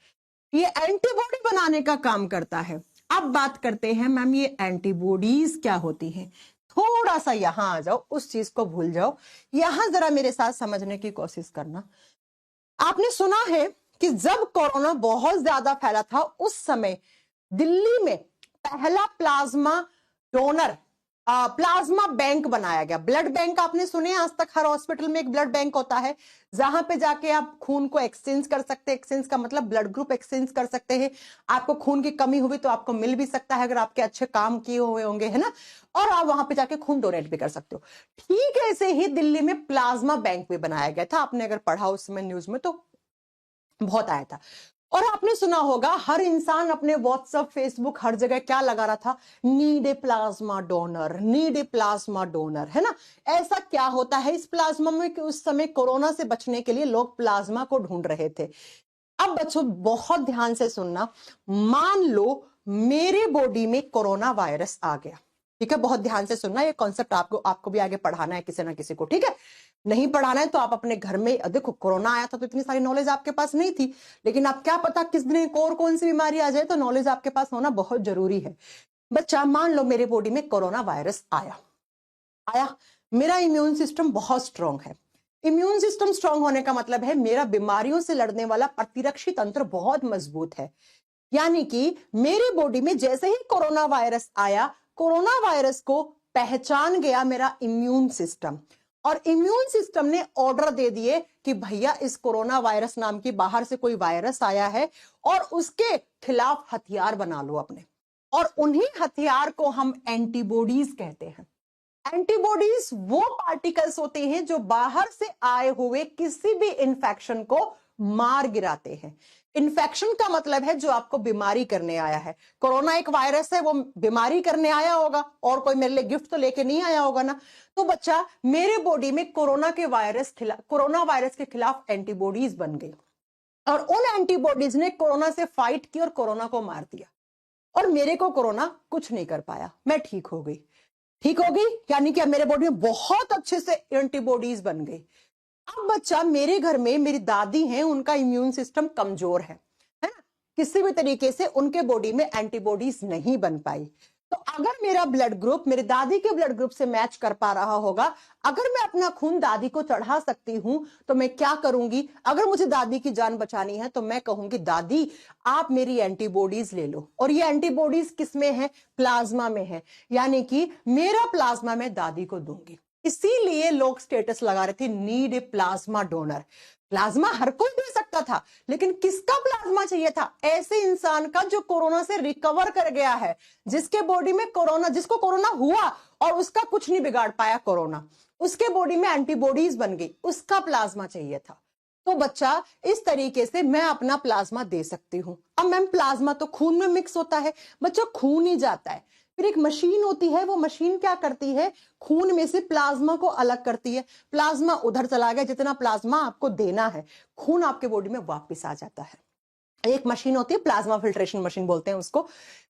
ये एंटीबॉडी बनाने का काम करता है। अब बात करते हैं मैम ये एंटीबॉडीज क्या होती हैं। थोड़ा सा यहां आ जाओ, उस चीज को भूल जाओ, यहां जरा मेरे साथ समझने की कोशिश करना। आपने सुना है कि जब कोरोना बहुत ज्यादा फैला था उस समय दिल्ली में पहला प्लाज्मा डोनर प्लाज्मा बैंक बनाया गया। ब्लड बैंक आपने सुने आज तक, हर हॉस्पिटल में एक ब्लड बैंक होता है जहां पे जाके आप खून को एक्सचेंज कर सकते हैं। एक्सचेंज का मतलब ब्लड ग्रुप एक्सचेंज कर सकते हैं। आपको खून की कमी हुई तो आपको मिल भी सकता है अगर आपके अच्छे काम किए हुए होंगे, है ना, और आप वहां पे जाके खून डोनेट भी कर सकते हो। ठीक ऐसे ही दिल्ली में प्लाज्मा बैंक भी बनाया गया था। आपने अगर पढ़ा उस समय न्यूज में तो बहुत आया था। और आपने सुना होगा हर इंसान अपने व्हाट्सएप, फेसबुक, हर जगह क्या लगा रहा था, need a plasma donor, need a plasma donor, है ना। ऐसा क्या होता है इस प्लाज्मा में कि उस समय कोरोना से बचने के लिए लोग प्लाज्मा को ढूंढ रहे थे। अब बच्चों बहुत ध्यान से सुनना, मान लो मेरे बॉडी में कोरोना वायरस आ गया, ठीक है, बहुत ध्यान से सुनना, ये कॉन्सेप्ट आपको भी आगे पढ़ाना है किसी ना किसी को, ठीक है। नहीं पढ़ाना है तो आप अपने घर में देखो, कोरोना आया था तो इतनी सारी नॉलेज आपके पास नहीं थी, लेकिन आप क्या पता किस दिन एक और कौन सी बीमारी आ जाए, तो नॉलेज आपके पास होना बहुत जरूरी है। बच्चा मान लो मेरे बॉडी में कोरोना वायरस आया, मेरा इम्यून सिस्टम बहुत स्ट्रांग है। इम्यून सिस्टम स्ट्रांग होने का मतलब है मेरा बीमारियों से लड़ने वाला प्रतिरक्षी तंत्र बहुत मजबूत है। यानी कि मेरी बॉडी में जैसे ही कोरोना वायरस आया, कोरोना वायरस को पहचान गया मेरा इम्यून सिस्टम, और इम्यून सिस्टम ने ऑर्डर दे दिए कि भैया इस कोरोना वायरस नाम की बाहर से कोई वायरस आया है और उसके खिलाफ हथियार बना लो अपने, और उन्हीं हथियार को हम एंटीबॉडीज कहते हैं। एंटीबॉडीज वो पार्टिकल्स होते हैं जो बाहर से आए हुए किसी भी इंफेक्शन को मार गिराते हैं। इन्फेक्शन का मतलब है जो आपको बीमारी करने आया है। कोरोना एक वायरस है, वो बीमारी करने आया होगा, और कोई मेरे लिए गिफ्ट तो लेके नहीं आया होगा ना। तो बच्चा मेरे बॉडी में कोरोना वायरस के खिलाफ एंटीबॉडीज बन गई, और उन एंटीबॉडीज ने कोरोना से फाइट की और कोरोना को मार दिया, और मेरे को कोरोना कुछ नहीं कर पाया, मैं ठीक हो गई। यानी कि अब मेरे बॉडी में बहुत अच्छे से एंटीबॉडीज बन गई। अब बच्चा मेरे घर में मेरी दादी हैं, उनका इम्यून सिस्टम कमजोर है ना, किसी भी तरीके से उनके बॉडी में एंटीबॉडीज नहीं बन पाई। तो अगर मेरा ब्लड ग्रुप मेरी दादी के ब्लड ग्रुप से मैच कर पा रहा होगा, अगर मैं अपना खून दादी को चढ़ा सकती हूं, तो मैं क्या करूंगी, अगर मुझे दादी की जान बचानी है तो मैं कहूंगी दादी आप मेरी एंटीबॉडीज ले लो, और ये एंटीबॉडीज किसमें है, प्लाज्मा में है, यानी कि मेरा प्लाज्मा मैं दादी को दूंगी। इसीलिए लोग स्टेटस लगा रहे थे need a plasma donor. Plasma हर कोई दे सकता था, लेकिन किसका प्लाज्मा चाहिए था, ऐसे इंसान का जो कोरोना से रिकवर कर गया है, जिसके बॉडी में जिसको कोरोना हुआ और उसका कुछ नहीं बिगाड़ पाया कोरोना, उसके बॉडी में एंटीबॉडीज बन गई, उसका प्लाज्मा चाहिए था। तो बच्चा इस तरीके से मैं अपना प्लाज्मा दे सकती हूं। अब मैम प्लाज्मा तो खून में मिक्स होता है, बच्चा खून ही जाता है, फिर एक मशीन होती है, वो मशीन क्या करती है, खून में से प्लाज्मा को अलग करती है। प्लाज्मा उधर चला गया, जितना प्लाज्मा आपको देना है, खून आपके बॉडी में वापस आ जाता है। एक मशीन होती है, प्लाज्मा फिल्ट्रेशन मशीन बोलते हैं उसको।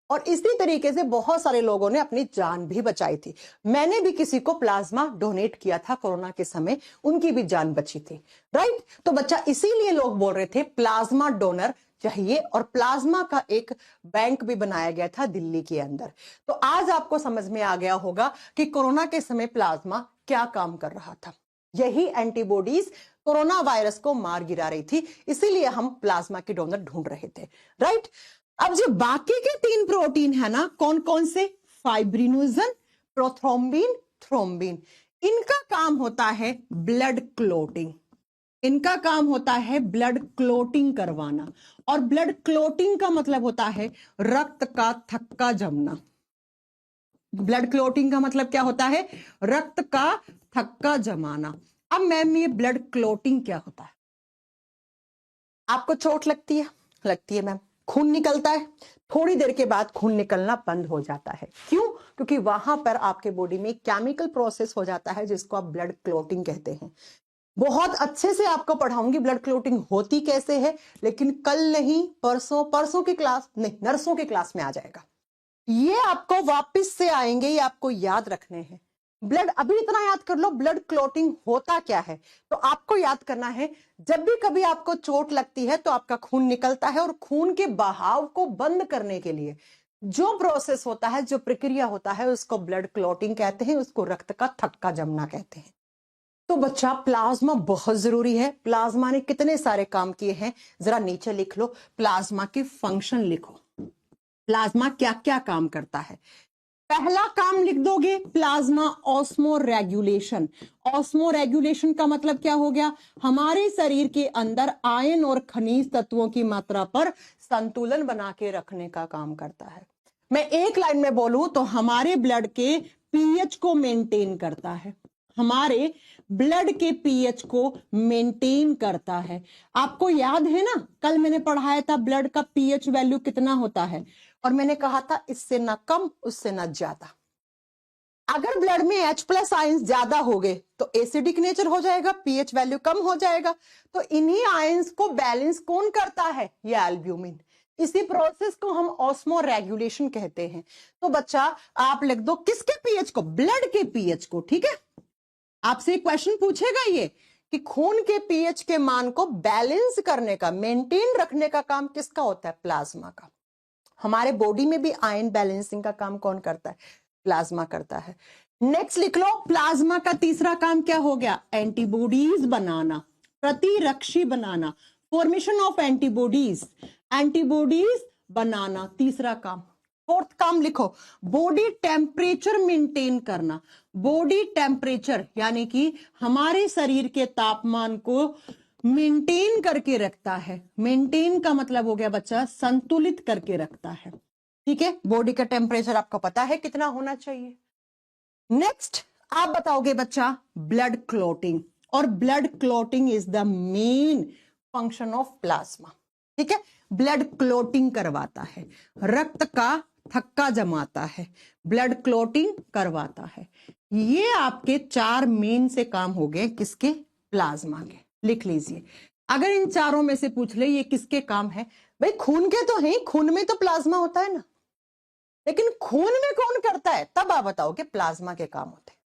और इसी तरीके से बहुत सारे लोगों ने अपनी जान भी बचाई थी। मैंने भी किसी को प्लाज्मा डोनेट किया था कोरोना के समय, उनकी भी जान बची थी, राइट। तो बच्चा इसीलिए लोग बोल रहे थे प्लाज्मा डोनर चाहिए, और प्लाज्मा का एक बैंक भी बनाया गया था दिल्ली के अंदर। तो आज आपको समझ में आ गया होगा कि कोरोना के समय प्लाज्मा क्या काम कर रहा था। यही एंटीबॉडीज कोरोना वायरस को मार गिरा रही थी, इसीलिए हम प्लाज्मा के डोनर ढूंढ रहे थे, राइट। अब जो बाकी के 3 प्रोटीन है ना, कौन कौन से, फाइब्रिनोजन, प्रोथ्रोम्बिन, थ्रोम्बिन, इनका काम होता है ब्लड क्लोटिंग। इनका काम होता है ब्लड क्लोटिंग करवाना, और ब्लड क्लोटिंग का मतलब होता है रक्त का थक्का जमना। ब्लड क्लोटिंग का मतलब क्या होता है, रक्त का थक्का जमाना। अब मैम ये ब्लड क्लोटिंग क्या होता है, आपको चोट लगती है मैम, खून निकलता है, थोड़ी देर के बाद खून निकलना बंद हो जाता है, क्यों, क्योंकि वहां पर आपके बॉडी में केमिकल प्रोसेस हो जाता है जिसको आप ब्लड क्लोटिंग कहते हैं। बहुत अच्छे से आपको पढ़ाऊंगी ब्लड क्लोटिंग होती कैसे है, लेकिन कल नहीं, परसों की क्लास नहीं, नर्सों की क्लास में आ जाएगा। ये आपको वापस से आएंगे, ये आपको याद रखने हैं। ब्लड अभी इतना याद कर लो, ब्लड क्लोटिंग होता क्या है। तो आपको याद करना है, जब भी कभी आपको चोट लगती है तो आपका खून निकलता है, और खून के बहाव को बंद करने के लिए जो प्रोसेस होता है, जो प्रक्रिया होता है, उसको ब्लड क्लोटिंग कहते हैं, उसको रक्त का थक्का जमना कहते हैं। तो बच्चा प्लाज्मा बहुत जरूरी है। प्लाज्मा ने कितने सारे काम किए हैं, जरा नीचे लिख लो, प्लाज्मा के फंक्शन लिखो, प्लाज्मा क्या क्या काम करता है। पहला काम लिख दोगे plasma osmo regulation. Osmo regulation का मतलब क्या हो गया? हमारे शरीर के अंदर आयन और खनिज तत्वों की मात्रा पर संतुलन बना के रखने का काम करता है। मैं एक लाइन में बोलूं तो हमारे ब्लड के पीएच को मेंटेन करता है, हमारे ब्लड के पीएच को मेंटेन करता है। आपको याद है ना, कल मैंने पढ़ाया था ब्लड का पीएच वैल्यू कितना होता है, और मैंने कहा था इससे ना कम उससे ना ज्यादा। अगर ब्लड में H+ आयंस ज्यादा हो गए तो एसिडिक नेचर हो जाएगा, पीएच वैल्यू कम हो जाएगा। तो इन्हीं आयंस को बैलेंस कौन करता है? ये एल्ब्यूमिन। इसी प्रोसेस को हम ऑस्मो रेगुलेशन कहते हैं। तो बच्चा आप लिख दो किसके पीएच को? ब्लड के पीएच को। ठीक है, आपसे क्वेश्चन पूछेगा ये कि खून के पीएच के मान को बैलेंस करने का, मेंटेन रखने का काम किसका होता है? प्लाज्मा का। हमारे बॉडी में भी आयन बैलेंसिंग का काम कौन करता है? प्लाज्मा करता है। नेक्स्ट लिख लो, प्लाज्मा का तीसरा काम क्या हो गया? एंटीबॉडीज बनाना, प्रतिरक्षी बनाना, फॉर्मेशन ऑफ एंटीबॉडीज, एंटीबॉडीज बनाना तीसरा काम। फोर्थ काम लिखो, बॉडी टेम्परेचर मेंटेन करना। बॉडी टेम्परेचर यानी कि हमारे शरीर के तापमान को मेंटेन करके रखता है। मेंटेन का मतलब हो गया बच्चा संतुलित करके रखता है। ठीक है, बॉडी का टेम्परेचर आपको पता है कितना होना चाहिए। नेक्स्ट आप बताओगे बच्चा ब्लड क्लॉटिंग, और blood clotting is the main function of plasma. ठीक है, ब्लड क्लॉटिंग करवाता है, रक्त का थक्का जमाता है, ब्लड क्लॉटिंग करवाता है। ये आपके 4 मेन से काम हो गए किसके? प्लाज्मा के। लिख लीजिए, अगर इन चारों में से पूछ ले ये किसके काम है, भाई खून के तो हैं, खून में तो प्लाज्मा होता है ना, लेकिन खून में कौन करता है? तब आप बताओ कि प्लाज्मा के काम होते हैं।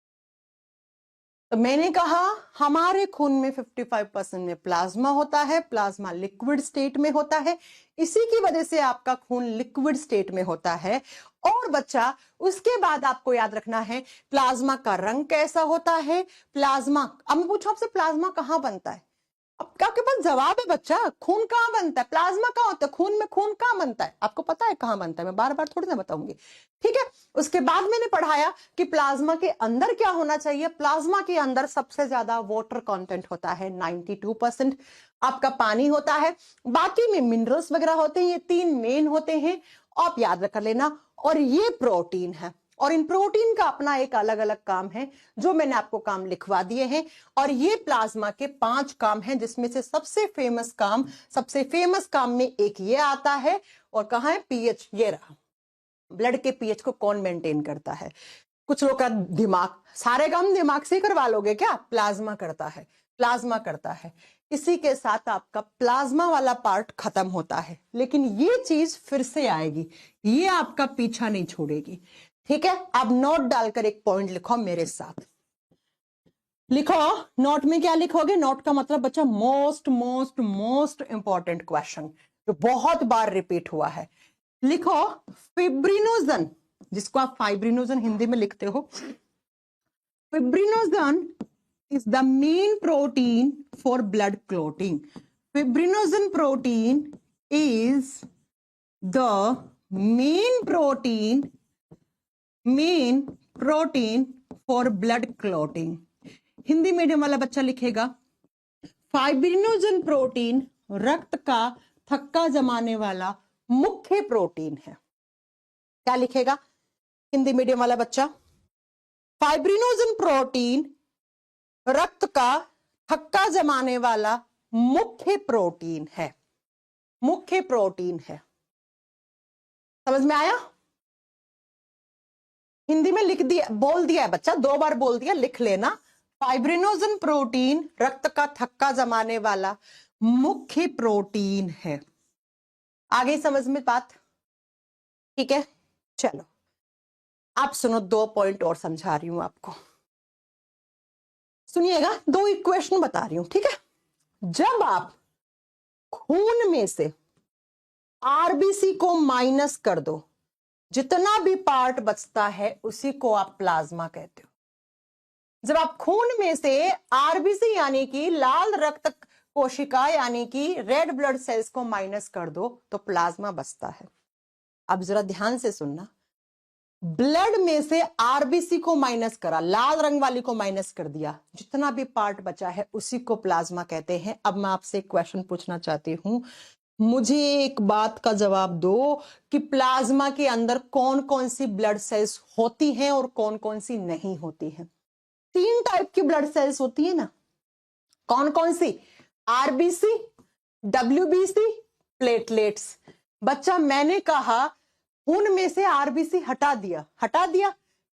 तो मैंने कहा हमारे खून में 55% में प्लाज्मा होता है, प्लाज्मा लिक्विड स्टेट में होता है, इसी की वजह से आपका खून लिक्विड स्टेट में होता है। और बच्चा उसके बाद आपको याद रखना है प्लाज्मा का रंग कैसा होता है। प्लाज्मा, अब मैं पूछूं आपसे प्लाज्मा कहां बनता है? अब आपके पास जवाब है बच्चा, खून कहां बनता है, प्लाज्मा कहां होता है, खून में खून कहां बनता है, आपको पता है कहां बनता है, मैं बार बार थोड़ी ना बताऊंगी। ठीक है, उसके बाद मैंने पढ़ाया कि प्लाज्मा के अंदर क्या होना चाहिए। प्लाज्मा के अंदर सबसे ज्यादा वाटर कंटेंट होता है, 92% आपका पानी होता है, बाकी में मिनरल्स वगैरह होते हैं। ये 3 मेन होते हैं, आप याद रख लेना। और ये प्रोटीन है, और इन प्रोटीन का अपना एक अलग अलग काम है जो मैंने आपको काम लिखवा दिए हैं। और ये प्लाज्मा के 5 काम हैं, जिसमें से सबसे फेमस काम में एक ये आता है। और कहां है? पीएच। ये रहा, ब्लड के पीएच को कौन मेंटेन करता है? कुछ लोग का दिमाग, सारे काम दिमाग से करवा लोगे क्या? प्लाज्मा करता है, प्लाज्मा करता है। इसी के साथ आपका प्लाज्मा वाला पार्ट खत्म होता है, लेकिन ये चीज फिर से आएगी, ये आपका पीछा नहीं छोड़ेगी। ठीक है, अब नोट डालकर एक पॉइंट लिखो मेरे साथ। लिखो, नोट में क्या लिखोगे? नोट का मतलब बच्चा most most most important question जो बहुत बार रिपीट हुआ है। लिखो फिब्रिनोजन, जिसको आप फाइब्रिनोजन हिंदी में लिखते हो। Fibrinogen is the main protein for blood clotting. Fibrinogen protein is the main protein for blood clotting. Hindi medium वाला बच्चा लिखेगा फाइब्रिनोजन प्रोटीन रक्त का थक्का जमाने वाला मुख्य प्रोटीन है। क्या लिखेगा हिंदी मीडियम वाला बच्चा? फाइब्रिनोजन प्रोटीन रक्त का थक्का जमाने वाला मुख्य प्रोटीन है, मुख्य प्रोटीन है। समझ में आया? हिंदी में लिख दिया, बोल दिया है बच्चा, 2 बार बोल दिया, लिख लेना। फाइब्रिनोजन प्रोटीन रक्त का थक्का जमाने वाला मुख्य प्रोटीन है। आ गई समझ में बात? ठीक है, चलो आप सुनो, 2 पॉइंट और समझा रही हूं आपको, सुनिएगा। 2 इक्वेशन बता रही हूं, ठीक है। जब आप खून में से आरबीसी को माइनस कर दो, जितना भी पार्ट बचता है उसी को आप प्लाज्मा कहते हो। जब आप खून में से आरबीसी यानी कि लाल रक्त कोशिका यानी कि रेड ब्लड सेल्स को माइनस कर दो तो प्लाज्मा बचता है। अब जरा ध्यान से सुनना, ब्लड में से आरबीसी को माइनस करा, लाल रंग वाली को माइनस कर दिया, जितना भी पार्ट बचा है उसी को प्लाज्मा कहते हैं। अब मैं आपसे एक क्वेश्चन पूछना चाहती हूं, मुझे एक बात का जवाब दो कि प्लाज्मा के अंदर कौन कौन सी ब्लड सेल्स होती हैं और कौन कौन सी नहीं होती हैं। 3 टाइप की ब्लड सेल्स होती है ना, कौन कौन सी? RBC, WBC, platelets. बच्चा मैंने कहा उनमें से आरबीसी हटा दिया, हटा दिया,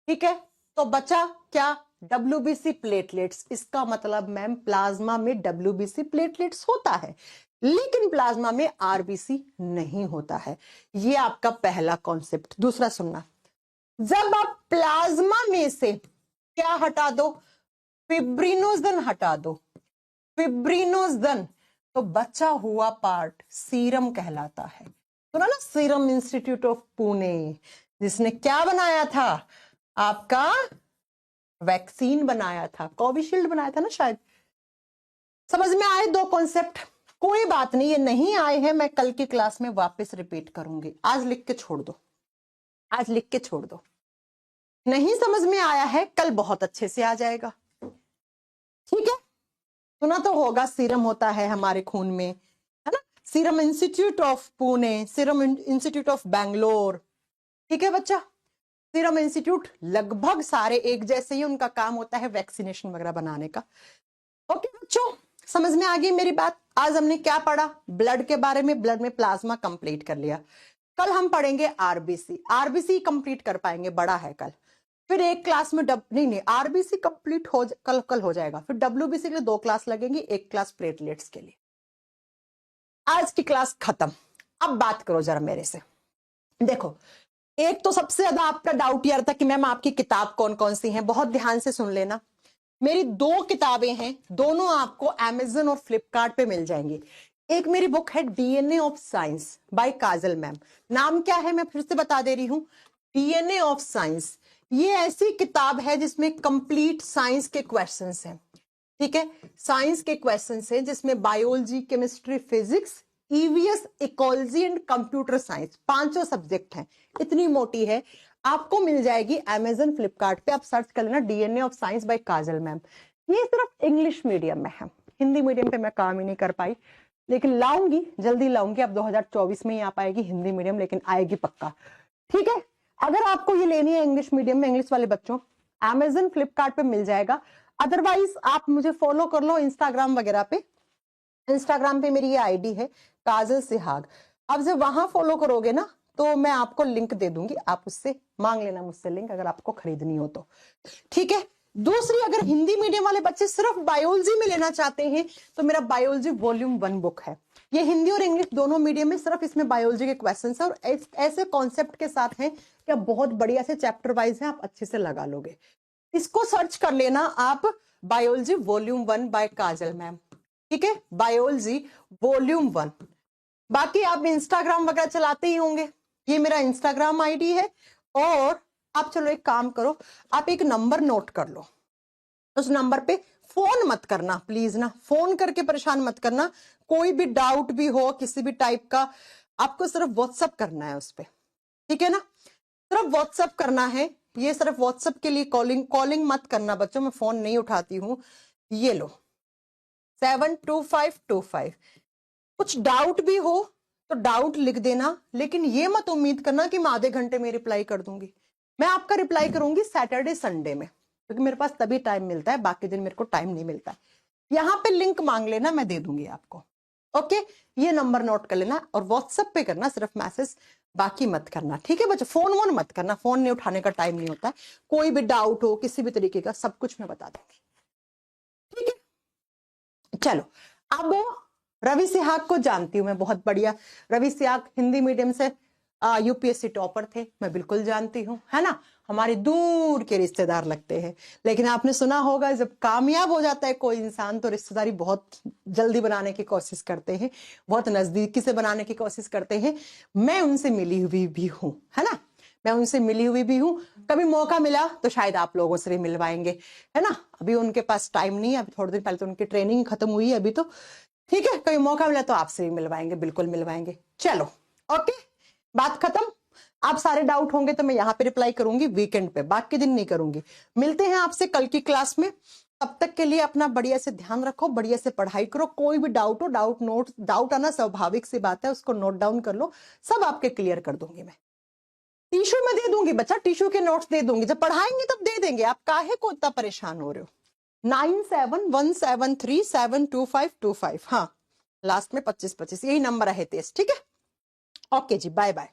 ठीक है, तो बचा क्या? WBC platelets. इसका मतलब मैम प्लाज्मा में डब्ल्यूबीसी प्लेटलेट्स होता है, लेकिन प्लाज्मा में आरबीसी नहीं होता है। ये आपका पहला कॉन्सेप्ट। दूसरा सुनना, जब आप प्लाज्मा में से क्या हटा दो? फिब्रिनोजन हटा दो, फिब्रिनोजन, तो बचा हुआ पार्ट सीरम कहलाता है। सुना ना, सीरम इंस्टीट्यूट ऑफ पुणे, जिसने क्या बनाया था? आपका वैक्सीन बनाया था, कोविशील्ड बनाया था ना शायद। समझ में आए 2 कॉन्सेप्ट? कोई बात नहीं, ये नहीं आए हैं, मैं कल की क्लास में वापस रिपीट करूंगी। आज लिख के छोड़ दो, आज लिख के छोड़ दो। नहीं समझ में आया है, कल बहुत अच्छे से आ जाएगा, ठीक है? सुना तो होगा, सीरम होता है हमारे खून में, है ना? Serum institute of Pune, serum institute of Bangalore, ठीक है बच्चा? सीरम इंस्टीट्यूट लगभग सारे एक जैसे ही, उनका काम होता है वैक्सीनेशन वगैरह बनाने का। ओके बच्चों, समझ में आ गई मेरी बात? आज हमने क्या पढ़ा? ब्लड के बारे में, ब्लड में प्लाज्मा कंप्लीट कर लिया। कल हम पढ़ेंगे आरबीसी, आरबीसी कंप्लीट कर पाएंगे, बड़ा है कल। फिर एक क्लास में नहीं आरबीसी कंप्लीट हो कल हो जाएगा। फिर डब्ल्यूबीसी के लिए 2 क्लास लगेंगी, 1 क्लास प्लेटलेट्स के लिए। आज की क्लास खत्म। अब बात करो जरा मेरे से। देखो, एक तो सबसे ज्यादा आपका डाउट यार था कि मैम आपकी किताब कौन कौन सी हैं। बहुत ध्यान से सुन लेना, मेरी 2 किताबें हैं, दोनों आपको अमेजन और फ्लिपकार्ट पे मिल जाएंगी। एक मेरी बुक है DNA of science by Kajal ma'am. नाम क्या है मैं फिर से बता दे रही हूं, डीएनए ऑफ साइंस। ये ऐसी किताब है जिसमें कंप्लीट साइंस के क्वेश्चंस हैं, ठीक है? साइंस के क्वेश्चंस हैं जिसमें biology, chemistry, physics, EVS, ecology and computer science, 5 subject हैं। इतनी मोटी है, आपको मिल जाएगी अमेजन, फ्लिपकार्ट पे। आप सर्च कर लेना DNA of science by Kajal ma'am. ये सिर्फ इंग्लिश मीडियम में है, हिंदी मीडियम पे मैं काम ही नहीं कर पाई, लेकिन लाऊंगी, जल्दी लाऊंगी। अब 2024 में ही आ पाएगी हिंदी मीडियम, लेकिन आएगी पक्का, ठीक है? अगर आपको ये लेनी है इंग्लिश मीडियम में, इंग्लिश वाले बच्चों, अमेजन, फ्लिपकार्ट पे मिल जाएगा। अदरवाइज आप मुझे फॉलो कर लो इंस्टाग्राम वगैरह पे। इंस्टाग्राम पे मेरी ये आईडी है काजल सिहाग। अब जब वहां फॉलो करोगे ना, तो मैं आपको लिंक दे दूंगी, आप उससे मांग लेना मुझसे लिंक, अगर आपको खरीदनी हो तो, ठीक है? दूसरी, अगर हिंदी मीडियम वाले बच्चे सिर्फ बायोलॉजी में लेना चाहते हैं, तो मेरा बायोलॉजी वॉल्यूम 1 बुक है। ये हिंदी और इंग्लिश दोनों मीडियम में, सिर्फ इसमें बायोलॉजी के क्वेश्चंस हैं और ऐसे कॉन्सेप्ट के साथ हैं कि बहुत बढ़िया से चैप्टर वाइज है, आप अच्छे से लगा लोगे। इसको सर्च कर लेना आप, बायोलॉजी वॉल्यूम 1 बाय काजल मैम, ठीक है? Biology volume 1। बाकी आप इंस्टाग्राम वगैरह चलाते ही होंगे, ये मेरा इंस्टाग्राम आईडी है। और आप चलो एक काम करो, आप एक नंबर नोट कर लो, उस नंबर पे फोन मत करना प्लीज ना, फोन करके परेशान मत करना। कोई भी डाउट भी हो किसी भी टाइप का, आपको सिर्फ व्हाट्सअप करना है उस पे, ठीक है ना? सिर्फ व्हाट्सअप करना है। ये सिर्फ व्हाट्सएप के लिए, कॉलिंग मत करना बच्चों, मैं फोन नहीं उठाती हूँ। ये लो 72525। कुछ डाउट भी हो तो डाउट लिख देना, लेकिन ये मत उम्मीद करना कि मैं आधे घंटे में रिप्लाई कर दूंगी। मैं आपका रिप्लाई करूंगी सैटरडे संडे में, क्योंकि मेरे पास तभी टाइम मिलता है, बाकी दिन मेरे को टाइम नहीं मिलता है। यहाँ पे लिंक मांग लेना, मैं दे दूंगी आपको, ओके? ये नंबर नोट कर लेना और व्हाट्सएप पे करना सिर्फ मैसेज, बाकी मत करना, ठीक है बच्चों? फोन वोन मत करना, फोन नहीं उठाने का टाइम नहीं होता है। कोई भी डाउट हो किसी भी तरीके का, सब कुछ मैं बता दूंगी, ठीक है? चलो, अब रवि सिहाग को जानती हूं मैं, बहुत बढ़िया। रवि सिहाग हिंदी मीडियम से यूपीएससी टॉपर थे, मैं बिल्कुल जानती हूँ, है ना? हमारे दूर के रिश्तेदार लगते हैं, लेकिन आपने सुना होगा जब कामयाब हो जाता है कोई इंसान तो रिश्तेदारी बहुत जल्दी बनाने की कोशिश करते हैं, बहुत नजदीकी से बनाने की कोशिश करते हैं। मैं उनसे मिली हुई भी हूँ, है ना? मैं उनसे मिली हुई भी हूँ। कभी मौका मिला तो शायद आप लोगों से भी मिलवाएंगे, है ना? अभी उनके पास टाइम नहीं है, अभी थोड़े दिन पहले तो उनकी ट्रेनिंग खत्म हुई है अभी तो, ठीक है? कभी मौका मिला तो आपसे भी मिलवाएंगे, बिल्कुल मिलवाएंगे। चलो, ओके, बात खत्म। आप सारे डाउट होंगे तो मैं यहाँ पे रिप्लाई करूंगी वीकेंड पे, बाकी दिन नहीं करूंगी। मिलते हैं आपसे कल की क्लास में। तब तक के लिए अपना बढ़िया से ध्यान रखो, बढ़िया से पढ़ाई करो। कोई भी डाउट हो, डाउट आना स्वाभाविक सी बात है, उसको नोट डाउन कर लो, सब आपके क्लियर कर दूंगी मैं। टिश्यू में दे दूंगी बच्चा, टिश्यू के नोट्स दे दूंगी, जब पढ़ाएंगे तब दे देंगे, आप काहे को इतना परेशान हो रहे हो। 9717372525, हाँ लास्ट में 2525 यही नंबर है तेज, ठीक है। ओके जी, बाय बाय।